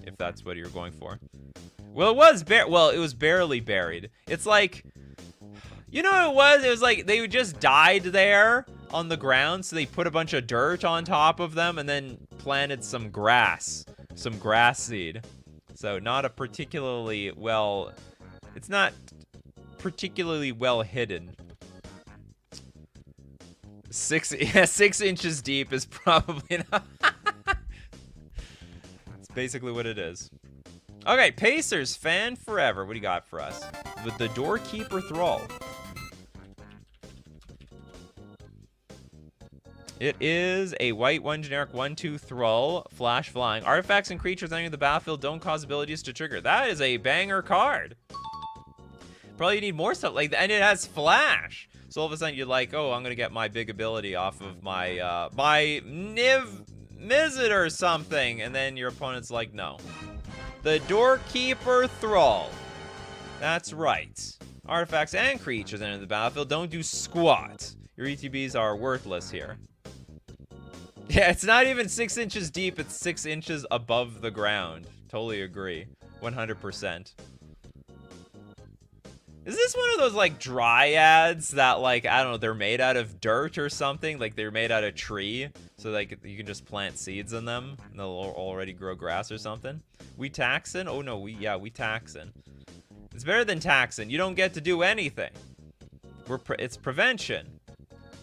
if that's what you're going for. Well, it was barely buried. It's like, you know what it was? It was like they just died there on the ground, so they put a bunch of dirt on top of them and then planted some grass seed. So not a particularly well, it's not particularly well hidden. 6 inches deep is probably not. It's basically what it is. Okay, Pacers, fan forever. What do you got for us? With the Doorkeeper Thrall. It is a white 1 generic 1/2 Thrall, flash flying. Artifacts and creatures entering the battlefield don't cause abilities to trigger. That is a banger card. Probably need more stuff like that, and it has flash. So all of a sudden you're like, oh, I'm gonna get my big ability off of my my Niv Mizzet or something, and then your opponent's like, no. The Doorkeeper Thrall. That's right. Artifacts and creatures enter the battlefield don't do squat. Your ETBs are worthless here. Yeah, it's not even 6 inches deep, it's 6 inches above the ground. Totally agree. 100%. Is this one of those, like, dryads that, like, I don't know, they're made out of dirt or something? Like, they're made out of tree, so, like, you can just plant seeds in them, and they'll already grow grass or something? We Taxon? Oh, no, we Taxon. It's better than Taxon. You don't get to do anything. It's prevention.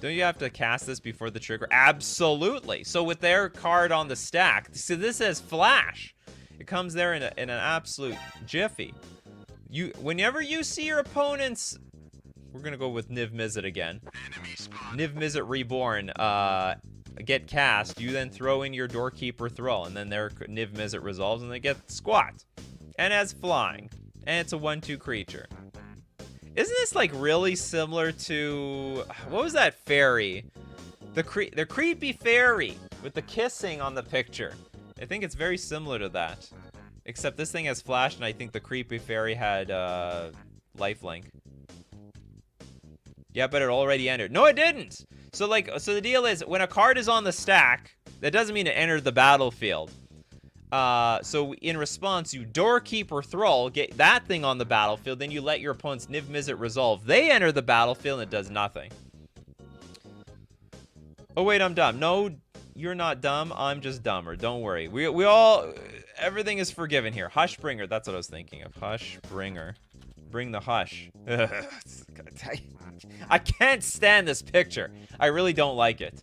Don't you have to cast this before the trigger? Absolutely. So with their card on the stack, see, this says flash. It comes there in an absolute jiffy. Whenever you see your opponents, we're gonna go with Niv Mizzet again. Niv Mizzet Reborn, get cast. You then throw in your Doorkeeper Thrall, and then their Niv Mizzet resolves, and they get squat, and has flying, and it's a 1/2 creature. Isn't this like really similar to what was that fairy? The creepy fairy with the kissing on the picture. I think it's very similar to that. Except this thing has flash, and I think the creepy fairy had lifelink. Yeah, but it already entered. No, it didn't! So the deal is, when a card is on the stack, that doesn't mean it entered the battlefield. So in response, you Doorkeeper Thrall, get that thing on the battlefield, then you let your opponent's Niv Mizzet resolve. They enter the battlefield, and it does nothing. Oh, wait, I'm dumb. No, you're not dumb. I'm just dumber. Don't worry. We all... Everything is forgiven here. Hushbringer. That's what I was thinking of. Hushbringer. Bring the hush. I can't stand this picture. I really don't like it.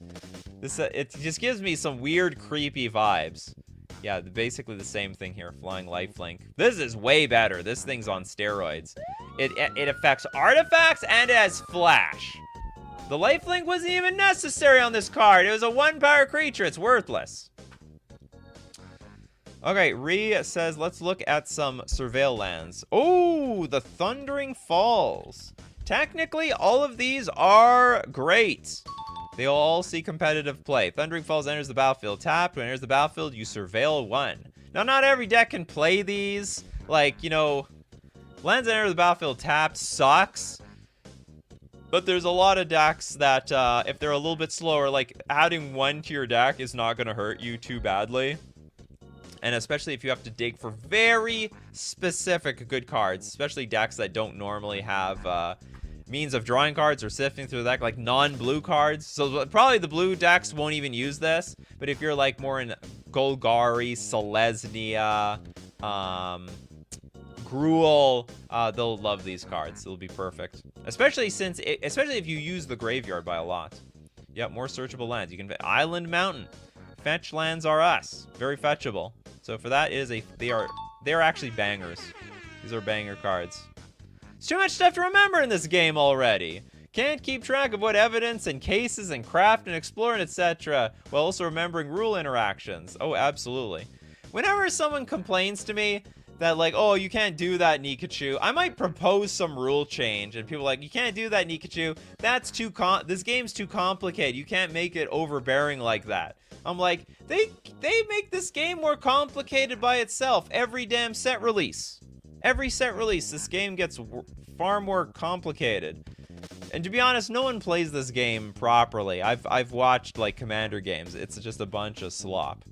It just gives me some weird, creepy vibes. Yeah, basically the same thing here. Flying lifelink. This is way better. This thing's on steroids. It affects artifacts, and it has flash. The lifelink wasn't even necessary on this card. It was a 1-power creature. It's worthless. Okay, Ree says, let's look at some Surveil lands. Oh, the Thundering Falls. Technically, all of these are great. They all see competitive play. Thundering Falls enters the battlefield tapped. When it enters the battlefield, you Surveil 1. Now, not every deck can play these. Like, you know, lands that enter the battlefield tapped sucks. But there's a lot of decks that, if they're a little bit slower, like, adding 1 to your deck is not going to hurt you too badly. And especially if you have to dig for very specific good cards, especially decks that don't normally have means of drawing cards or sifting through the deck, like non-blue cards. So probably the blue decks won't even use this. But if you're like more in Golgari, Selesnya, Gruul, they'll love these cards. It'll be perfect. Especially if you use the graveyard by a lot. Yep, more searchable lands. You can Island Mountain. Fetch lands are us. Very fetchable. So for that, they are actually bangers. These are banger cards. There's too much stuff to remember in this game already. Can't keep track of what evidence and cases and craft and explore and etc. while also remembering rule interactions. Oh, absolutely. Whenever someone complains to me that like, oh, you can't do that, Nikachu, I might propose some rule change, and people are like, you can't do that, Nikachu. That's this game's too complicated. You can't make it overbearing like that. I'm like, they make this game more complicated by itself every damn set release. Every set release, this game gets far more complicated. And to be honest, no one plays this game properly. I've watched, like, Commander games. It's just a bunch of slop.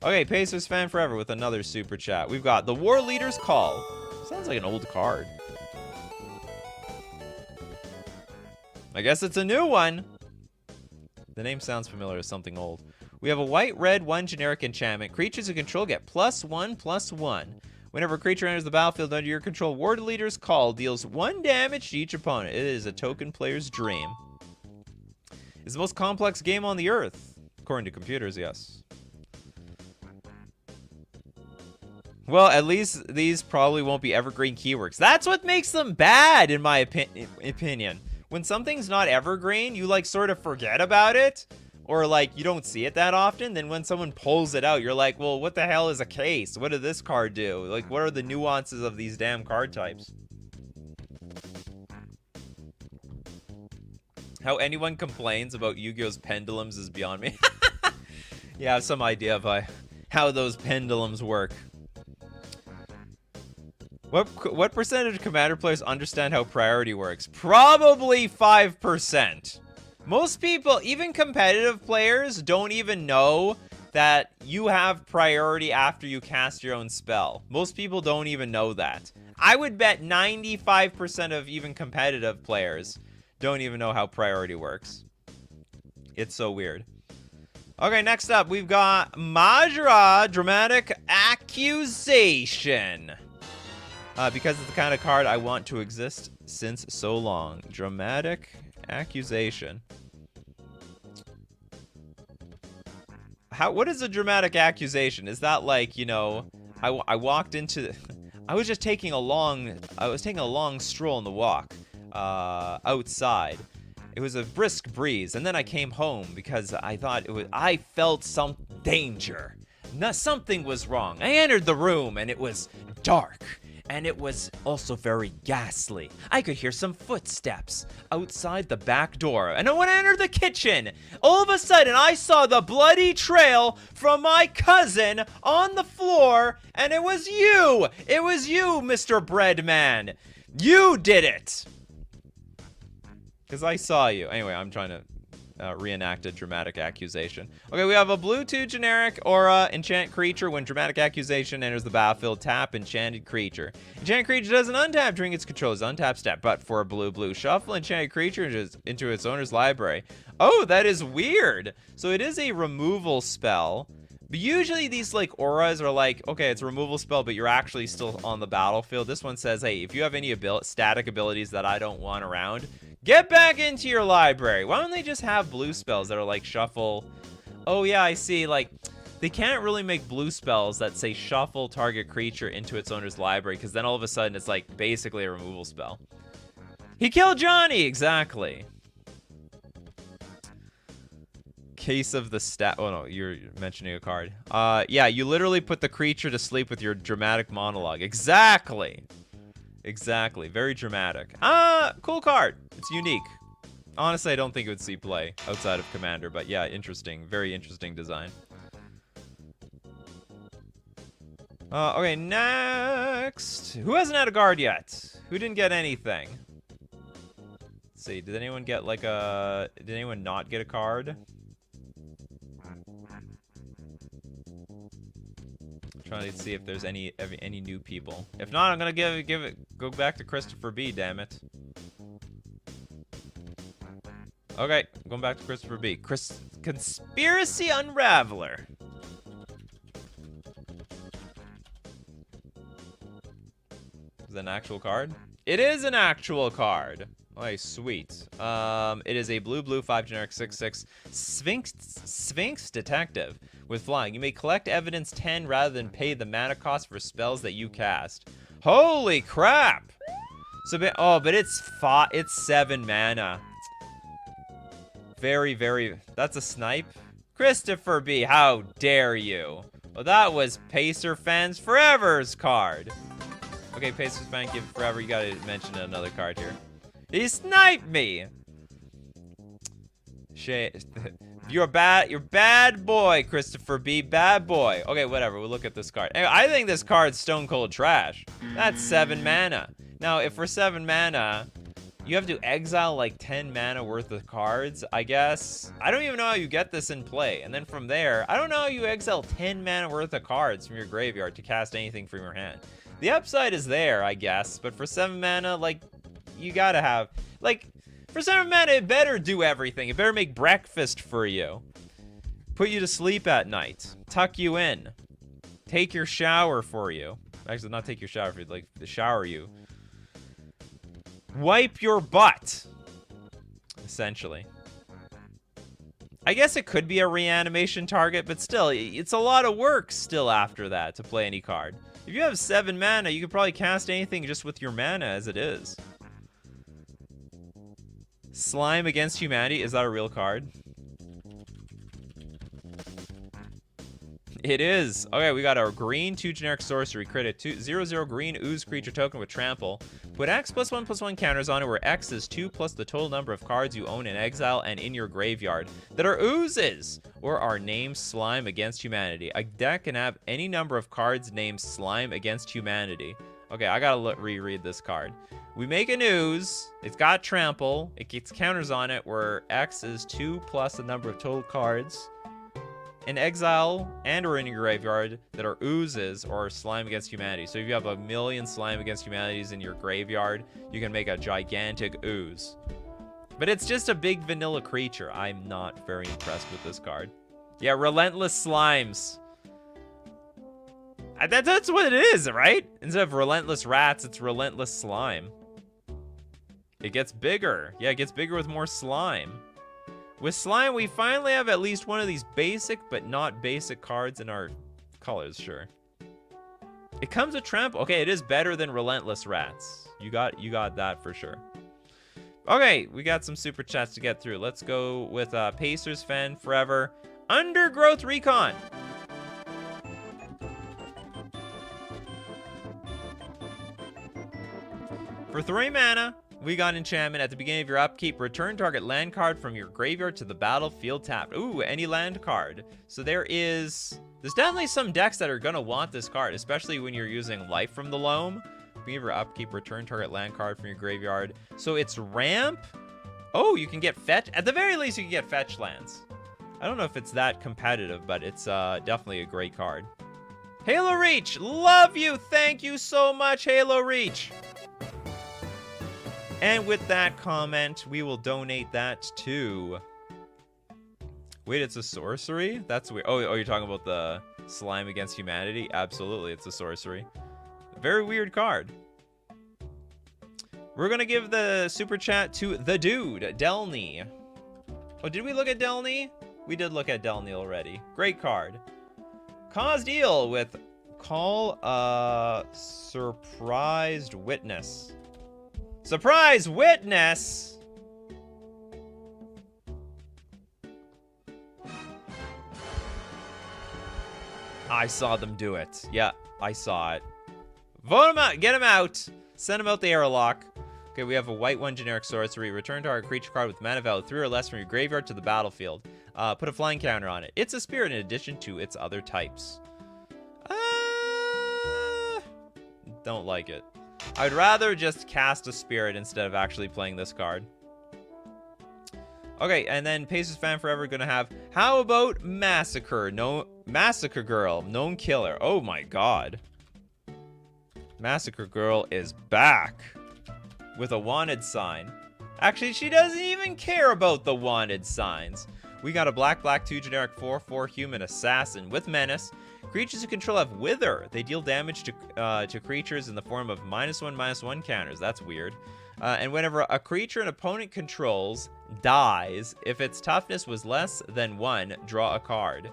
Okay, Pacers fan forever with another super chat. We've got the War Leader's Call. Sounds like an old card. I guess it's a new one. The name sounds familiar as something old. We have a white-red 1 generic enchantment. Creatures you control get +1/+1. Whenever a creature enters the battlefield under your control, War Leader's Call deals 1 damage to each opponent. It is a token player's dream. It's the most complex game on the earth. According to computers, yes. Well, at least these probably won't be evergreen keywords. That's what makes them bad, in my opinion. When something's not evergreen, you, like, sort of forget about it. Or, like, you don't see it that often. Then when someone pulls it out, you're like, well, what the hell is a case? What did this card do? Like, what are the nuances of these damn card types? How anyone complains about Yu-Gi-Oh's pendulums is beyond me. Yeah, I have some idea of how those pendulums work. What percentage of Commander players understand how priority works? Probably 5%. Most people, even competitive players, don't even know that you have priority after you cast your own spell. Most people don't even know that. I would bet 95% of even competitive players don't even know how priority works. It's so weird. Okay, next up, we've got Majra Dramatic Accusation. Because it's the kind of card I want to exist since so long. Dramatic Accusation. What is a dramatic accusation? Is that like, you know, I walked into, I was taking a long stroll on the walk, outside. It was a brisk breeze, and then I came home because I felt some danger. Something was wrong. I entered the room and it was dark. And it was also very ghastly. I could hear some footsteps outside the back door. And when I entered the kitchen, all of a sudden I saw the bloody trail from my cousin on the floor. And it was you. It was you, Mr. Breadman. You did it. Because I saw you. Anyway, I'm trying to reenact a dramatic accusation. Okay, we have a blue 2 generic aura enchant creature. When dramatic accusation enters the battlefield, tap enchanted creature. Enchanted creature doesn't untap during its control's untap step, but for a blue shuffle enchanted creature into its owner's library. Oh, that is weird. So it is a removal spell. But usually these like auras are like, okay, it's a removal spell, but you're actually still on the battlefield. This one says, hey, if you have any static abilities that I don't want around, get back into your library. Why don't they just have blue spells that are like shuffle? Oh yeah, I see. Like, they can't really make blue spells that say shuffle target creature into its owner's library, because then all of a sudden it's like basically a removal spell. He killed Johnny, exactly. Case of the stat. Oh no, you're mentioning a card. Yeah, you literally put the creature to sleep with your dramatic monologue. Exactly. Exactly. Very dramatic. Cool card. It's unique. Honestly, I don't think it would see play outside of Commander, but yeah, interesting. Very interesting design. Okay, next. Who hasn't had a guard yet? Who didn't get anything? Let's see. Did anyone get like a... Did anyone not get a card? Trying to see if there's any new people. If not, I'm gonna go back to Christopher B. Damn it. Okay, going back to Christopher B. Conspiracy Unraveler. Is that an actual card? It is an actual card. Oh, sweet. It is a blue 5 generic 6/6 Sphinx Detective with flying. You may collect evidence 10 rather than pay the mana cost for spells that you cast. Holy crap! So, but it's 7 mana. Very. That's a snipe. Christopher B. How dare you? Well, that was Pacer Fans Forever's card. Okay, Pacer Fan Give Forever. You gotta mention another card here. He sniped me. You're bad boy, Christopher B. Bad boy. Okay, whatever. We'll look at this card. Anyway, I think this card's stone cold trash. That's 7 mana. Now, if for 7 mana, You have to exile like 10 mana worth of cards, I guess. I don't even know how you get this in play. And then from there, I don't know how you exile 10 mana worth of cards from your graveyard to cast anything from your hand. The upside is there, I guess, but for 7 mana, like, you gotta have, like, for 7 mana, it better do everything. It better make breakfast for you. Put you to sleep at night. Tuck you in. Take your shower for you. Actually, not take your shower for you, like, shower you. Wipe your butt, essentially. I guess it could be a reanimation target, but still, it's a lot of work still after that to play any card. If you have 7 mana, you could probably cast anything just with your mana as it is. Slime Against Humanity, is that a real card? It is. Okay, we got our green 2 generic sorcery. Create a 0/0 green ooze creature token with trample. Put X +1/+1 counters on it, where X is 2 plus the total number of cards you own in exile and in your graveyard that are oozes or are named Slime Against Humanity. A deck can have any number of cards named Slime Against Humanity. Okay, I gotta reread this card. We make an ooze. It's got trample. It gets counters on it, where X is 2 plus the number of total cards in exile and or in your graveyard that are oozes or Slime Against Humanity. So if you have a million Slime Against Humanities in your graveyard, you can make a gigantic ooze. But it's just a big vanilla creature. I'm not very impressed with this card. Yeah, Relentless Slimes. That's what it is, right? Instead of Relentless Rats, it's Relentless Slime. It gets bigger. Yeah, it gets bigger with more slime. With slime, we finally have at least one of these basic but not basic cards in our colors, sure. It comes with trample. Okay, it is better than Relentless Rats. You got that for sure. Okay, we got some super chats to get through. Let's go with Pacers fan forever. Undergrowth Recon. For 3 mana, we got enchantment. At the beginning of your upkeep, return target land card from your graveyard to the battlefield tapped. Ooh, any land card. So there's definitely some decks that are gonna want this card, especially when you're using Life from the Loam. Beginning of your upkeep, return target land card from your graveyard. So it's ramp. Oh, you can get fetch. At the very least, you can get fetch lands. I don't know if it's that competitive, but it's definitely a great card. Halo Reach, love you. Thank you so much, Halo Reach. And with that comment, we will donate that to... Wait, it's a sorcery? That's weird. Oh, you're talking about the Slime Against Humanity? Absolutely, it's a sorcery. Very weird card. We're going to give the super chat to the dude, Delny. Oh, did we look at Delny? We did look at Delny already. Great card. Cause deal with Call a Surprised Witness. Surprise Witness! I saw them do it. Yeah, I saw it. Vote him out. Get him out. Send him out the airlock. Okay, we have a white 1 generic sorcery. Return to our creature card with mana value 3 or less from your graveyard to the battlefield. Put a flying counter on it. It's a spirit in addition to its other types. Don't like it. I'd rather just cast a spirit instead of actually playing this card. Okay, and then Pacers fan forever gonna have, how about Massacre? No, Massacre Girl, known killer. Oh my god. Massacre Girl is back with a wanted sign. Actually, she doesn't even care about the wanted signs. We got a black 2 generic 4/4 human assassin with menace. Creatures you control have Wither. They deal damage to creatures in the form of -1/-1 counters. That's weird. And whenever a creature an opponent controls dies, if its toughness was less than 1, draw a card.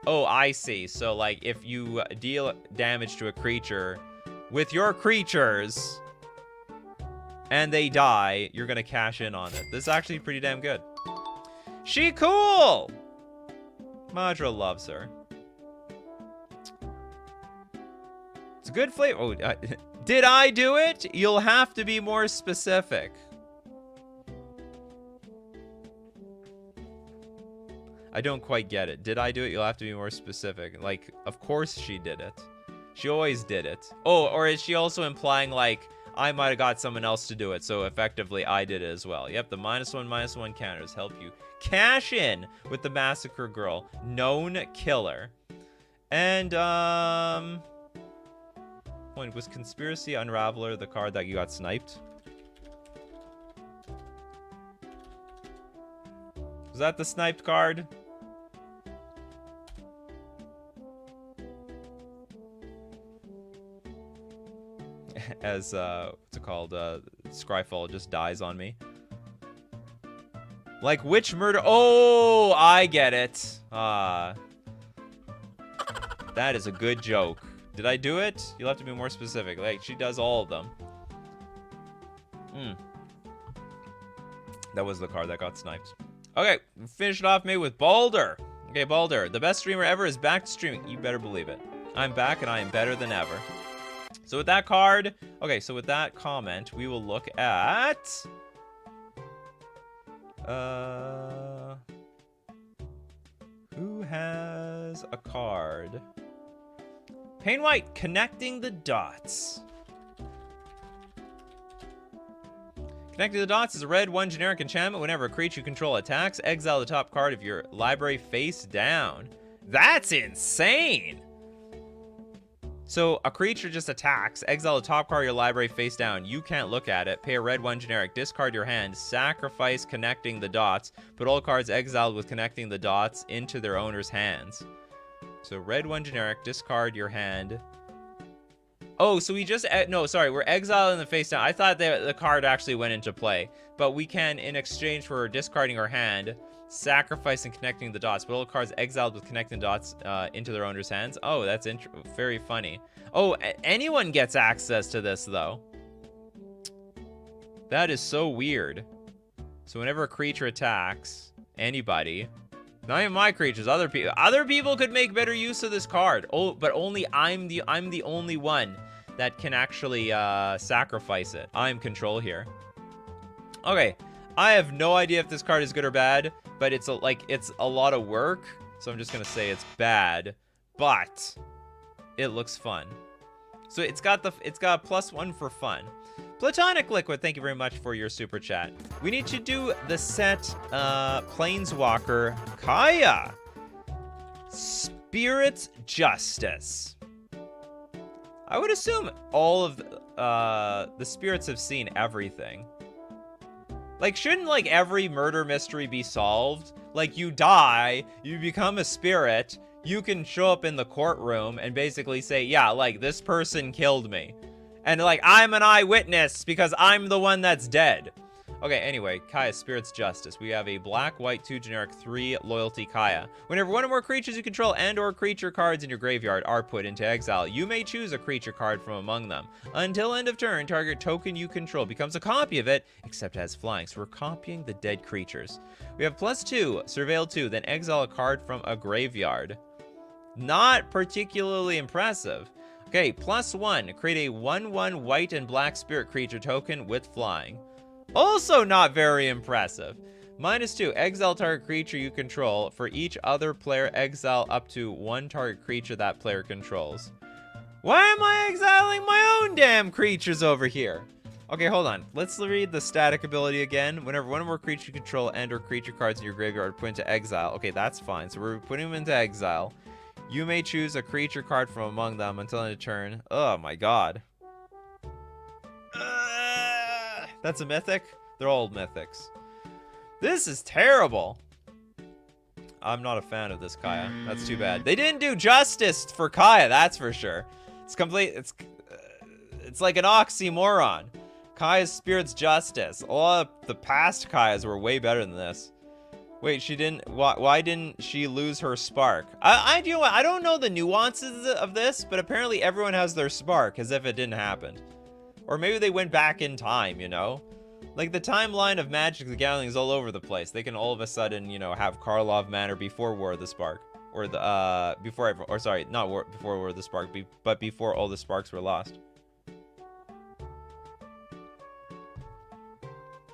Oh, I see. So, like, if you deal damage to a creature with your creatures and they die, you're going to cash in on it. This is actually pretty damn good. She cool! Madra loves her. It's a good flavor. Oh, did I do it? You'll have to be more specific. I don't quite get it. Did I do it? You'll have to be more specific. Like, of course she did it. She always did it. Oh, or is she also implying, like, I might have got someone else to do it, so effectively I did it as well. Yep, the -1/-1 counters help you cash in with the Massacre Girl, known killer. And, wait, was Conspiracy Unraveler the card that you got sniped? Was that the sniped card? As, what's it called? Scryfall just dies on me. Like, which murder? Oh, I get it. That is a good joke. Did I do it? You'll have to be more specific. Like, she does all of them. That was the card that got sniped. Okay, finish it off maybe with Balder. Okay, Balder, the best streamer ever is back to streaming. You better believe it. I'm back and I am better than ever. So with that card, okay, so with that comment, we will look at... who has a card? Pain White, Connecting the Dots. Connecting the Dots is a red 1 generic enchantment. Whenever a creature you control attacks, exile the top card of your library face down. That's insane! So a creature just attacks, exile the top card of your library face down. You can't look at it. Pay a red 1 generic, discard your hand, sacrifice Connecting the Dots. Put all cards exiled with Connecting the Dots into their owner's hands. So red 1 generic, discard your hand. Oh, so we just, no, sorry, we're exiling the face down. I thought that the card actually went into play. But we can, in exchange for discarding our hand, sacrifice and Connecting the Dots. But all cards exiled with Connecting the Dots into their owner's hands. Oh, that's very funny. Oh, anyone gets access to this, though. That is so weird. So whenever a creature attacks anybody, not even my creatures, other people could make better use of this card. Oh, but only I'm the only one that can actually sacrifice it. I'm control here. Okay, I have no idea if this card is good or bad, but it's a lot of work, so I'm just gonna say it's bad, but it looks fun. So it's got +1 for fun. Platonic Liquid, thank you very much for your super chat. We need to do the set Planeswalker Kaya. Spirit's Justice. I would assume all of the spirits have seen everything. Like, shouldn't, like, every murder mystery be solved? Like, you die, you become a spirit, you can show up in the courtroom and basically say, yeah, like, this person killed me. And, like, I'm an eyewitness because I'm the one that's dead. Okay, anyway, Kaya, Spirit's Justice. We have a black, white, 2 generic, 3 loyalty Kaya. Whenever one or more creatures you control and or creature cards in your graveyard are put into exile, you may choose a creature card from among them. Until end of turn, target token you control becomes a copy of it, except as flying, so we're copying the dead creatures. We have +2, Surveil 2, then exile a card from a graveyard. Not particularly impressive. Okay, +1, create a 1/1 white and black spirit creature token with flying. Also not very impressive. -2, exile target creature you control. For each other player, exile up to 1 target creature that player controls. Why am I exiling my own damn creatures over here? Okay, hold on. Let's read the static ability again. Whenever one or more creature you control and or creature cards in your graveyard are put into exile. Okay, that's fine. So we're putting them into exile. You may choose a creature card from among them until end of turn. Oh my god. That's a mythic? They're all mythics. This is terrible. I'm not a fan of this Kaya. That's too bad. They didn't do justice for Kaya, that's for sure. It's complete. It's like an oxymoron. Kaya's Spirit's Justice. A lot of the past Kayas were way better than this. Wait, she didn't. Why didn't she lose her spark? You know what? I don't know the nuances of this, but apparently everyone has their spark as if it didn't happen. Or maybe they went back in time, you know? Like, the timeline of Magic the Gathering is all over the place. They can all of a sudden, you know, have Karlov Manor before War of the Spark. Or the, sorry, not before War of the Spark, but before all the sparks were lost.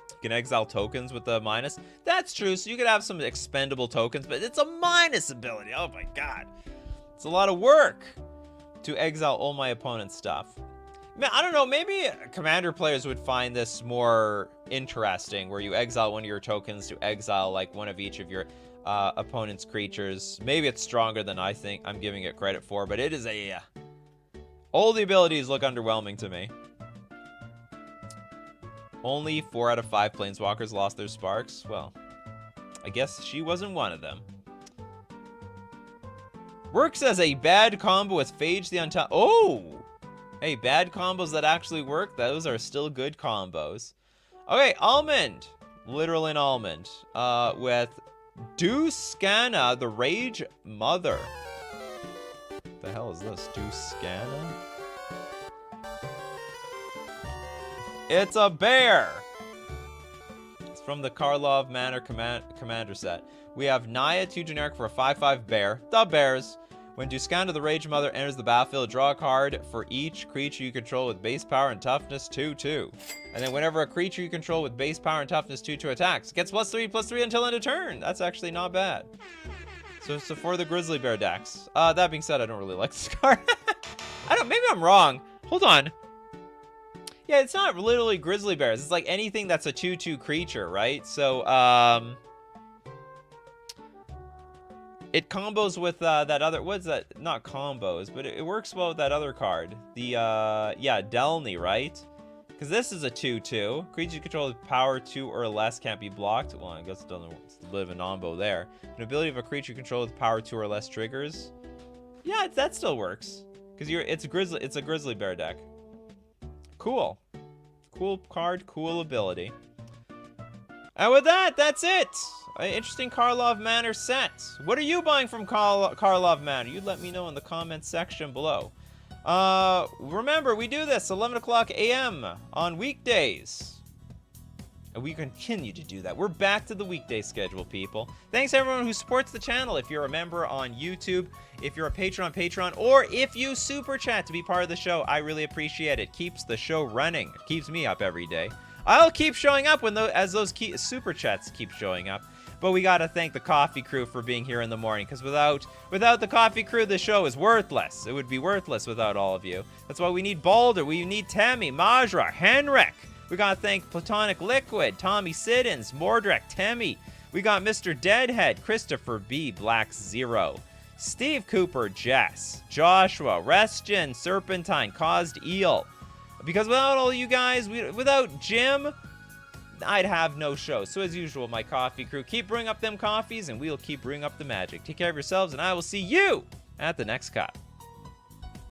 You can exile tokens with the minus. That's true, so you could have some expendable tokens, but it's a minus ability. Oh my god. It's a lot of work to exile all my opponent's stuff. Man, I don't know, maybe Commander players would find this more interesting, where you exile one of your tokens to exile, like, one of each of your opponent's creatures. Maybe it's stronger than I think I'm giving it credit for, but it is a... all the abilities look underwhelming to me. Only 4 out of 5 Planeswalkers lost their sparks. Well, I guess she wasn't one of them. Works as a bad combo with Phage the Untied... Oh! Hey, bad combos that actually work, those are still good combos. Okay, Almond. Literal in Almond. With Duscana, the Rage Mother. What the hell is this? Duscana? It's a bear! It's from the Karlov Manor Commander set. We have Naya, 2 generic for a 5/5 bear. The Bears. When Duscana the Rage Mother enters the battlefield, draw a card for each creature you control with base power and toughness 2/2. And then whenever a creature you control with base power and toughness 2/2 attacks, gets +3/+3 until end of turn. That's actually not bad. So for the Grizzly Bear decks. That being said, I don't really like this card. Maybe I'm wrong. Hold on. Yeah, it's not literally Grizzly Bears. It's like anything that's a 2/2 creature, right? So, it combos with that other... What's that? Not combos, but it works well with that other card. The, yeah, Delny, right? Because this is a 2/2. Creature you control with power 2 or less can't be blocked. Well, I guess it doesn't live in Ombo there. An ability of a creature you control with power 2 or less triggers. Yeah, that still works. Because it's a Grizzly Bear deck. Cool. Cool card, cool ability. And with that, that's it. An interesting Karlov Manor set. What are you buying from Karlov Manor? You let me know in the comments section below. Remember, we do this 11 o'clock a.m. on weekdays. And we continue to do that. We're back to the weekday schedule, people. Thanks everyone who supports the channel. If you're a member on YouTube, if you're a patron on Patreon, or if you super chat to be part of the show, I really appreciate it. Keeps the show running. It keeps me up every day. I'll keep showing up as those super chats keep showing up. But we gotta thank the coffee crew for being here in the morning, because without the coffee crew, the show is worthless. It would be worthless without all of you. That's why we need Balder, we need Tammy, Majra, Henrik. We gotta thank Platonic Liquid, Tommy Siddons, Mordrek, Temmie. We got Mr. Deadhead, Christopher B, Black Zero, Steve Cooper, Jess, Joshua, Restgen, Serpentine, Caused Eel. Because without all you guys, without Jim, I'd have no show. So as usual, my coffee crew, keep bringing up them coffees, and we'll keep bringing up the magic. Take care of yourselves, and I will see you at the next cup.